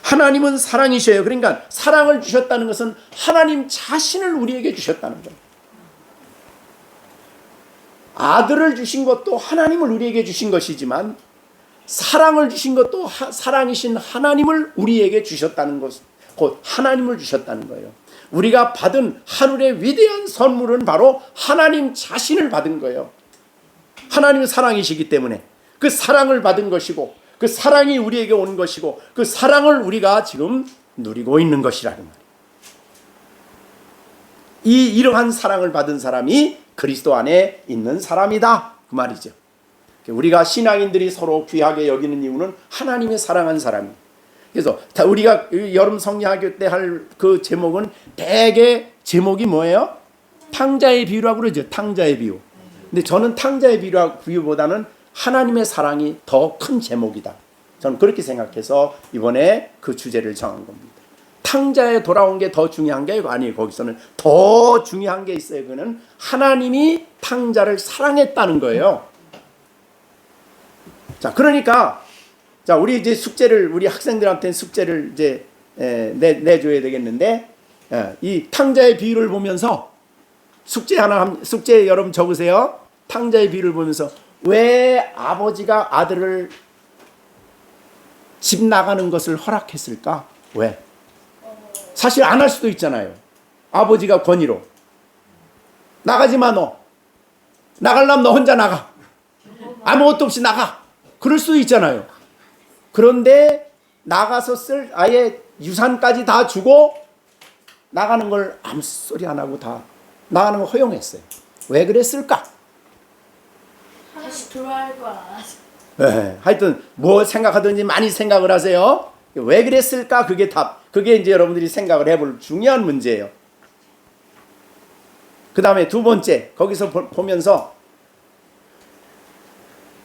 하나님은 사랑이셔요. 그러니까 사랑을 주셨다는 것은 하나님 자신을 우리에게 주셨다는 거예요. 아들을 주신 것도 하나님을 우리에게 주신 것이지만, 사랑을 주신 것도 사랑이신 하나님을 우리에게 주셨다는 것, 곧 하나님을 주셨다는 거예요. 우리가 받은 하늘의 위대한 선물은 바로 하나님 자신을 받은 거예요. 하나님은 사랑이시기 때문에 그 사랑을 받은 것이고, 그 사랑이 우리에게 온 것이고, 그 사랑을 우리가 지금 누리고 있는 것이라는 말이에요. 이러한 사랑을 받은 사람이 그리스도 안에 있는 사람이다 그 말이죠. 우리가 신앙인들이 서로 귀하게 여기는 이유는 하나님의 사랑한 사람이에요. 그래서 우리가 여름 성리학교 때 할 그 제목은 대개 제목이 뭐예요? 탕자의 비유라고 그러죠. 탕자의 비유. 근데 저는 탕자의 비유보다는 하나님의 사랑이 더 큰 제목이다. 저는 그렇게 생각해서 이번에 그 주제를 정한 겁니다. 탕자에 돌아온 게 더 중요한 게 아니에요. 거기서는 더 중요한 게 있어요. 그거는 하나님이 탕자를 사랑했다는 거예요. 자, 그러니까 자, 우리 이제 숙제를, 우리 학생들한테는 숙제를 이제 내줘야 되겠는데, 이 탕자의 비유를 보면서 숙제 여러분 적으세요. 탕자의 비유를 보면서 왜 아버지가 아들을 집 나가는 것을 허락했을까? 왜? 사실 안 할 수도 있잖아요. 아버지가 권위로 나가지 마, 너 나가려면 너 혼자 나가, 아무것도 없이 나가, 그럴 수도 있잖아요. 그런데 나가서 쓸 아예 유산까지 다 주고 나가는 걸 아무 소리 안 하고 다 나가는 걸 허용했어요. 왜 그랬을까? 다시 돌아갈 거야. 하여튼 뭐 생각하든지 많이 생각을 하세요. 왜 그랬을까? 그게 이제 여러분들이 생각을 해볼 중요한 문제예요. 그 다음에 두 번째, 거기서 보면서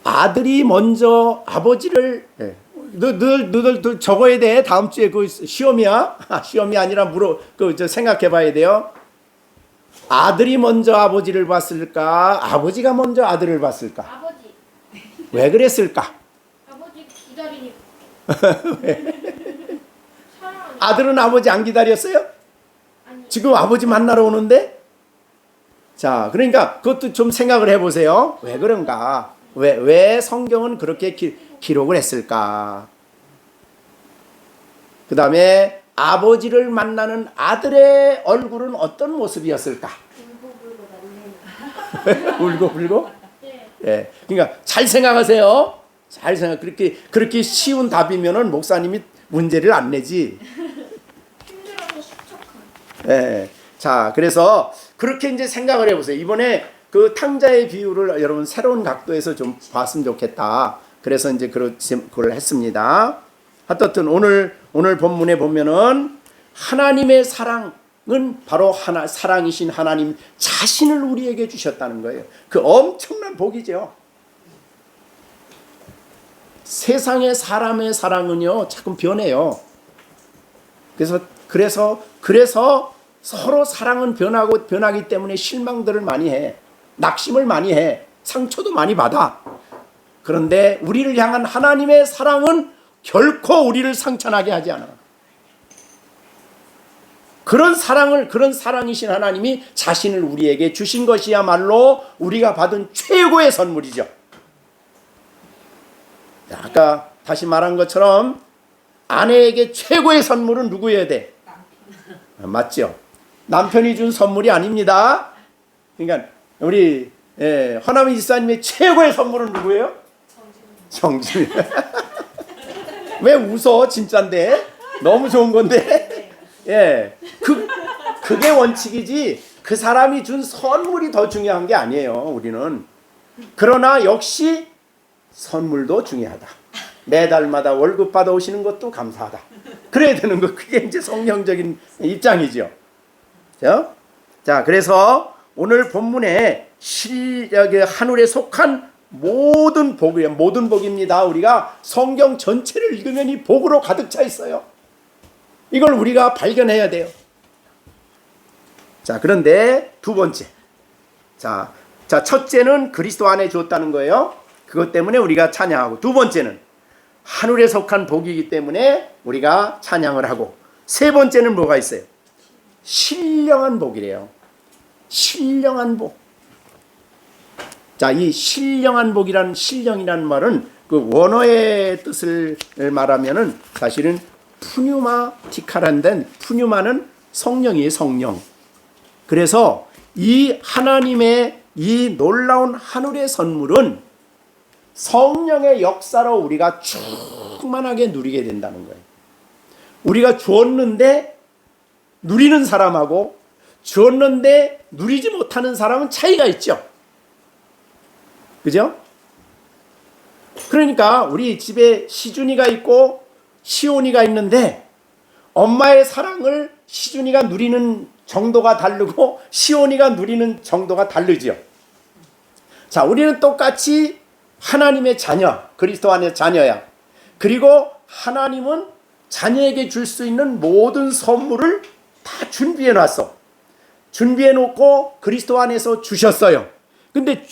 아들이 먼저 아버지를, 너들 적어야 돼. 다음 주에 그 시험이야. 시험이 아니라 생각해 봐야 돼요. 아들이 먼저 아버지를 봤을까? 아버지가 먼저 아들을 봤을까? 아버지. 왜 그랬을까? 아버지 기다리니까. 아들은 아버지 안 기다렸어요? 아니. 지금 아버지 만나러 오는데? 자, 그러니까 그것도 좀 생각을 해보세요. 왜 그런가? 왜 성경은 그렇게 기록을 했을까? 그 다음에 아버지를 만나는 아들의 얼굴은 어떤 모습이었을까? 울고불고? 네. 그러니까 잘 생각하세요. 그렇게 쉬운 답이면은 목사님이 문제를 안 내지. 힘들어서 수척한. 네. 자, 그래서 그렇게 이제 생각을 해보세요. 이번에 그 탕자의 비유를 여러분 새로운 각도에서 좀 봤으면 좋겠다. 그래서 이제 그걸 했습니다. 하여튼 오늘 본문에 보면은 하나님의 사랑은 바로 사랑이신 하나님 자신을 우리에게 주셨다는 거예요. 그 엄청난 복이죠. 세상의 사람의 사랑은요 자꾸 변해요. 그래서 서로 사랑은 변하기 때문에 실망들을 많이 해. 낙심을 많이 해. 상처도 많이 받아. 그런데 우리를 향한 하나님의 사랑은 결코 우리를 상처나게 하지 않아. 그런 사랑이신 하나님이 자신을 우리에게 주신 것이야말로 우리가 받은 최고의 선물이죠. 아까 다시 말한 것처럼 아내에게 최고의 선물은 누구여야 돼? 맞죠? 남편이 준 선물이 아닙니다. 그러니까 우리 허남희 지사님의 최고의 선물은 누구예요? 정진. 왜 웃어? 진짠데 너무 좋은 건데. 그게 원칙이지 그 사람이 준 선물이 더 중요한 게 아니에요. 우리는. 그러나 역시 선물도 중요하다. 매달마다 월급 받아오시는 것도 감사하다. 그래야 되는 거. 그게 이제 성경적인 입장이죠. 자, 그래서 오늘 본문에 하늘에 속한 모든 복이에요. 모든 복입니다. 우리가 성경 전체를 읽으면 이 복으로 가득 차 있어요. 이걸 우리가 발견해야 돼요. 자, 그런데 두 번째. 자, 첫째는 그리스도 안에 주었다는 거예요. 그것 때문에 우리가 찬양하고, 두 번째는 하늘에 속한 복이기 때문에 우리가 찬양을 하고, 세 번째는 뭐가 있어요? 신령한 복이래요. 신령한 복. 자, 이 신령한 복이란 신령이라는 말은 그 원어의 뜻을 말하면은 사실은 푸뉴마티카라는 푸뉴마는 성령이에요. 성령. 그래서 이 하나님의 이 놀라운 하늘의 선물은 성령의 역사로 우리가 충만하게 누리게 된다는 거예요. 우리가 주었는데 누리는 사람하고 주었는데 누리지 못하는 사람은 차이가 있죠. 그죠? 그러니까 우리 집에 시준이가 있고 시온이가 있는데 엄마의 사랑을 시준이가 누리는 정도가 다르고 시온이가 누리는 정도가 다르죠. 자, 우리는 똑같이 하나님의 자녀, 그리스도 안의 자녀야. 그리고 하나님은 자녀에게 줄 수 있는 모든 선물을 다 준비해 놨어. 준비해 놓고 그리스도 안에서 주셨어요. 근데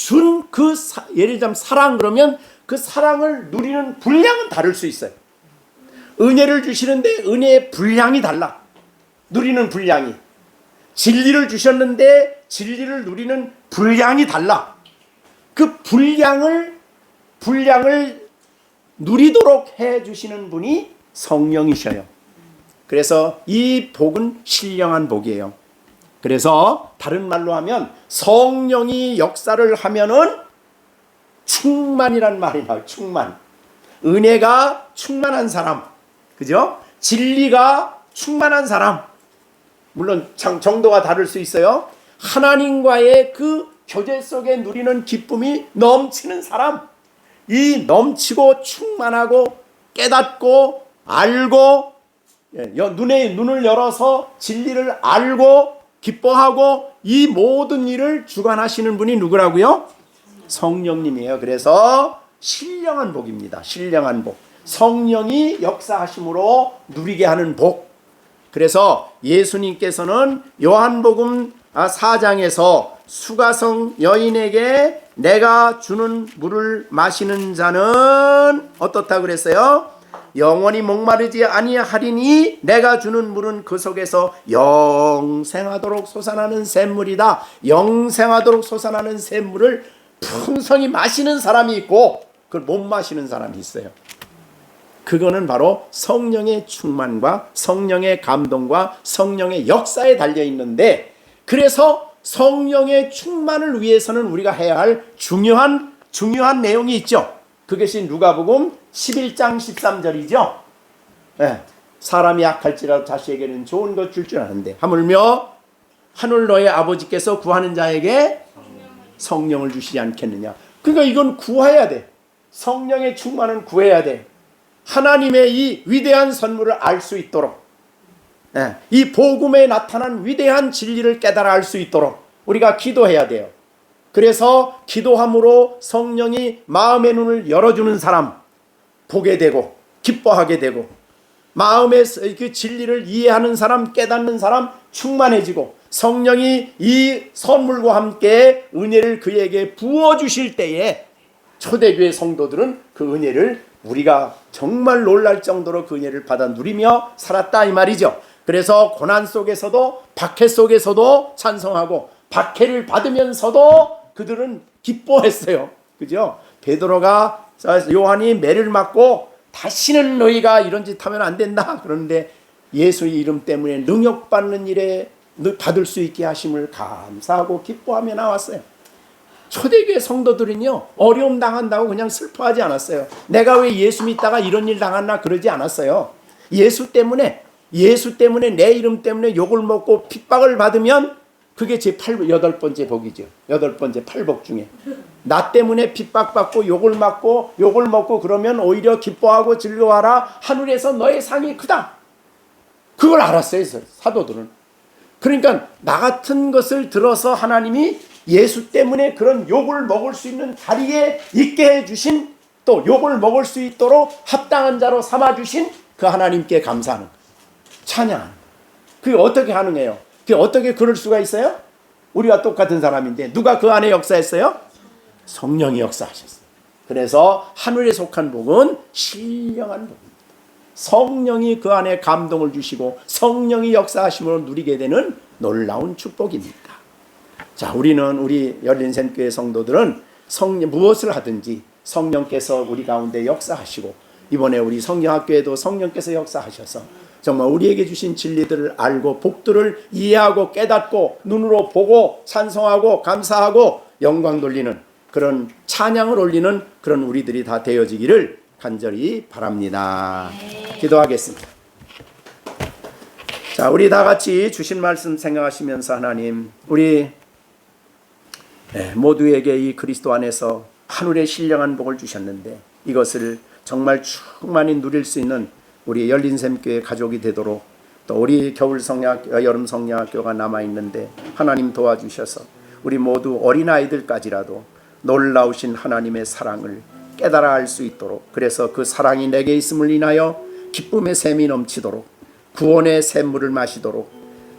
예를 들자면 사랑 그러면 그 사랑을 누리는 분량은 다를 수 있어요. 은혜를 주시는데 은혜의 분량이 달라. 누리는 분량이. 진리를 주셨는데 진리를 누리는 분량이 달라. 그 분량을 누리도록 해주시는 분이 성령이셔요. 그래서 이 복은 신령한 복이에요. 그래서 다른 말로 하면 성령이 역사를 하면은 충만이란 말이 나와요. 충만. 은혜가 충만한 사람. 그죠? 진리가 충만한 사람. 물론 정도가 다를 수 있어요. 하나님과의 그 교제 속에 누리는 기쁨이 넘치는 사람. 이 넘치고 충만하고 깨닫고 알고 눈을 열어서 진리를 알고 기뻐하고 이 모든 일을 주관하시는 분이 누구라고요? 성령님이에요. 그래서 신령한 복입니다. 신령한 복. 성령이 역사하심으로 누리게 하는 복. 그래서 예수님께서는 요한복음 4장에서 수가성 여인에게 내가 주는 물을 마시는 자는 어떻다 그랬어요? 영원히 목마르지 아니하리니 내가 주는 물은 그 속에서 영생하도록 솟아나는 샘물이다. 영생하도록 솟아나는 샘물을 풍성히 마시는 사람이 있고 그걸 못 마시는 사람이 있어요. 그거는 바로 성령의 충만과 성령의 감동과 성령의 역사에 달려 있는데, 그래서 성령의 충만을 위해서는 우리가 해야 할 중요한 내용이 있죠. 그것이 누가복음 11장 13절이죠. 네. 사람이 약할지라도 자식에게는 좋은 것 줄 줄 아는데 하물며 하늘 너의 아버지께서 구하는 자에게 성령을 주시지 않겠느냐. 그러니까 이건 구해야 돼. 성령의 충만은 구해야 돼. 하나님의 이 위대한 선물을 알 수 있도록, 이 복음에 나타난 위대한 진리를 깨달아 알 수 있도록 우리가 기도해야 돼요. 그래서 기도함으로 성령이 마음의 눈을 열어주는 사람, 보게 되고 기뻐하게 되고 마음의 그 진리를 이해하는 사람, 깨닫는 사람 충만해지고 성령이 이 선물과 함께 은혜를 그에게 부어주실 때에 초대교회 성도들은 그 은혜를 우리가 정말 놀랄 정도로 그 은혜를 받아 누리며 살았다 이 말이죠. 그래서 고난 속에서도 박해 속에서도 찬송하고 박해를 받으면서도 그들은 기뻐했어요. 그죠? 베드로가 요한이 매를 맞고 다시는 너희가 이런 짓 하면 안 된다. 그런데 예수의 이름 때문에 능력받는 일에 받을 수 있게 하심을 감사하고 기뻐하며 나왔어요. 초대교회 성도들은요, 어려움 당한다고 그냥 슬퍼하지 않았어요. 내가 왜 예수 믿다가 이런 일 당했나 그러지 않았어요. 예수 때문에 내 이름 때문에 욕을 먹고 핍박을 받으면 그게 제 8번째 복이죠. 8번째 8복 중에. 나 때문에 핍박받고 욕을 먹고 그러면 오히려 기뻐하고 즐거워하라. 하늘에서 너의 상이 크다. 그걸 알았어요, 사도들은. 그러니까 나 같은 것을 들어서 하나님이 예수 때문에 그런 욕을 먹을 수 있는 자리에 있게 해주신, 또 욕을 먹을 수 있도록 합당한 자로 삼아주신 그 하나님께 감사하는 거예요. 찬양. 그게 어떻게 가능해요? 그게 어떻게 그럴 수가 있어요? 우리가 똑같은 사람인데 누가 그 안에 역사했어요? 성령이 역사하셨어요. 그래서 하늘에 속한 복은 신령한 복입니다. 성령이 그 안에 감동을 주시고 성령이 역사하심으로 누리게 되는 놀라운 축복입니다. 자, 우리 열린샘교회 성도들은 무엇을 하든지 성령께서 우리 가운데 역사하시고, 이번에 우리 성령학교에도 성령께서 역사하셔서 정말 우리에게 주신 진리들을 알고 복들을 이해하고 깨닫고 눈으로 보고 찬송하고 감사하고 영광 돌리는 그런 찬양을 올리는 그런 우리들이 다 되어지기를 간절히 바랍니다. 기도하겠습니다. 자, 우리 다 같이 주신 말씀 생각하시면서 하나님, 우리 모두에게 이 그리스도 안에서 하늘의 신령한 복을 주셨는데 이것을 정말 충만히 누릴 수 있는 우리 열린샘교회 가족이 되도록, 또 우리 겨울 성령학교, 여름 성령학교가 남아있는데 하나님 도와주셔서 우리 모두 어린아이들까지라도 놀라우신 하나님의 사랑을 깨달아 알 수 있도록, 그래서 그 사랑이 내게 있음을 인하여 기쁨의 샘이 넘치도록, 구원의 샘물을 마시도록,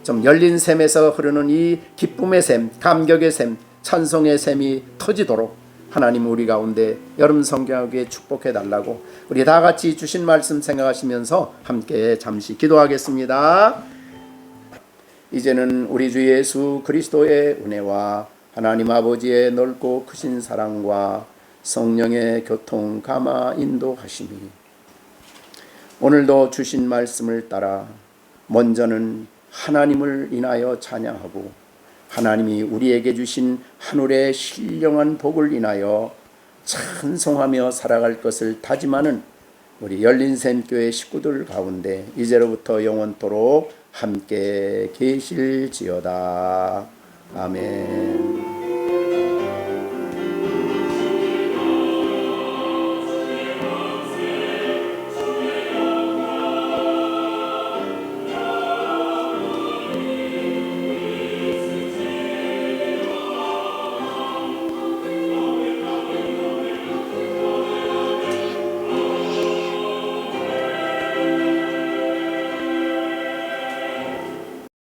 좀 열린 샘에서 흐르는 이 기쁨의 샘, 감격의 샘, 찬송의 샘이 터지도록 하나님 우리 가운데 여름 성경학교에 축복해 달라고 우리 다 같이 주신 말씀 생각하시면서 함께 잠시 기도하겠습니다. 이제는 우리 주 예수 그리스도의 은혜와 하나님 아버지의 넓고 크신 사랑과 성령의 교통 감화 인도하심이 오늘도 주신 말씀을 따라 먼저는 하나님을 인하여 찬양하고 하나님이 우리에게 주신 하늘의 신령한 복을 인하여 찬송하며 살아갈 것을 다짐하는 우리 열린샘교회 식구들 가운데 이제로부터 영원토록 함께 계실지어다. 아멘.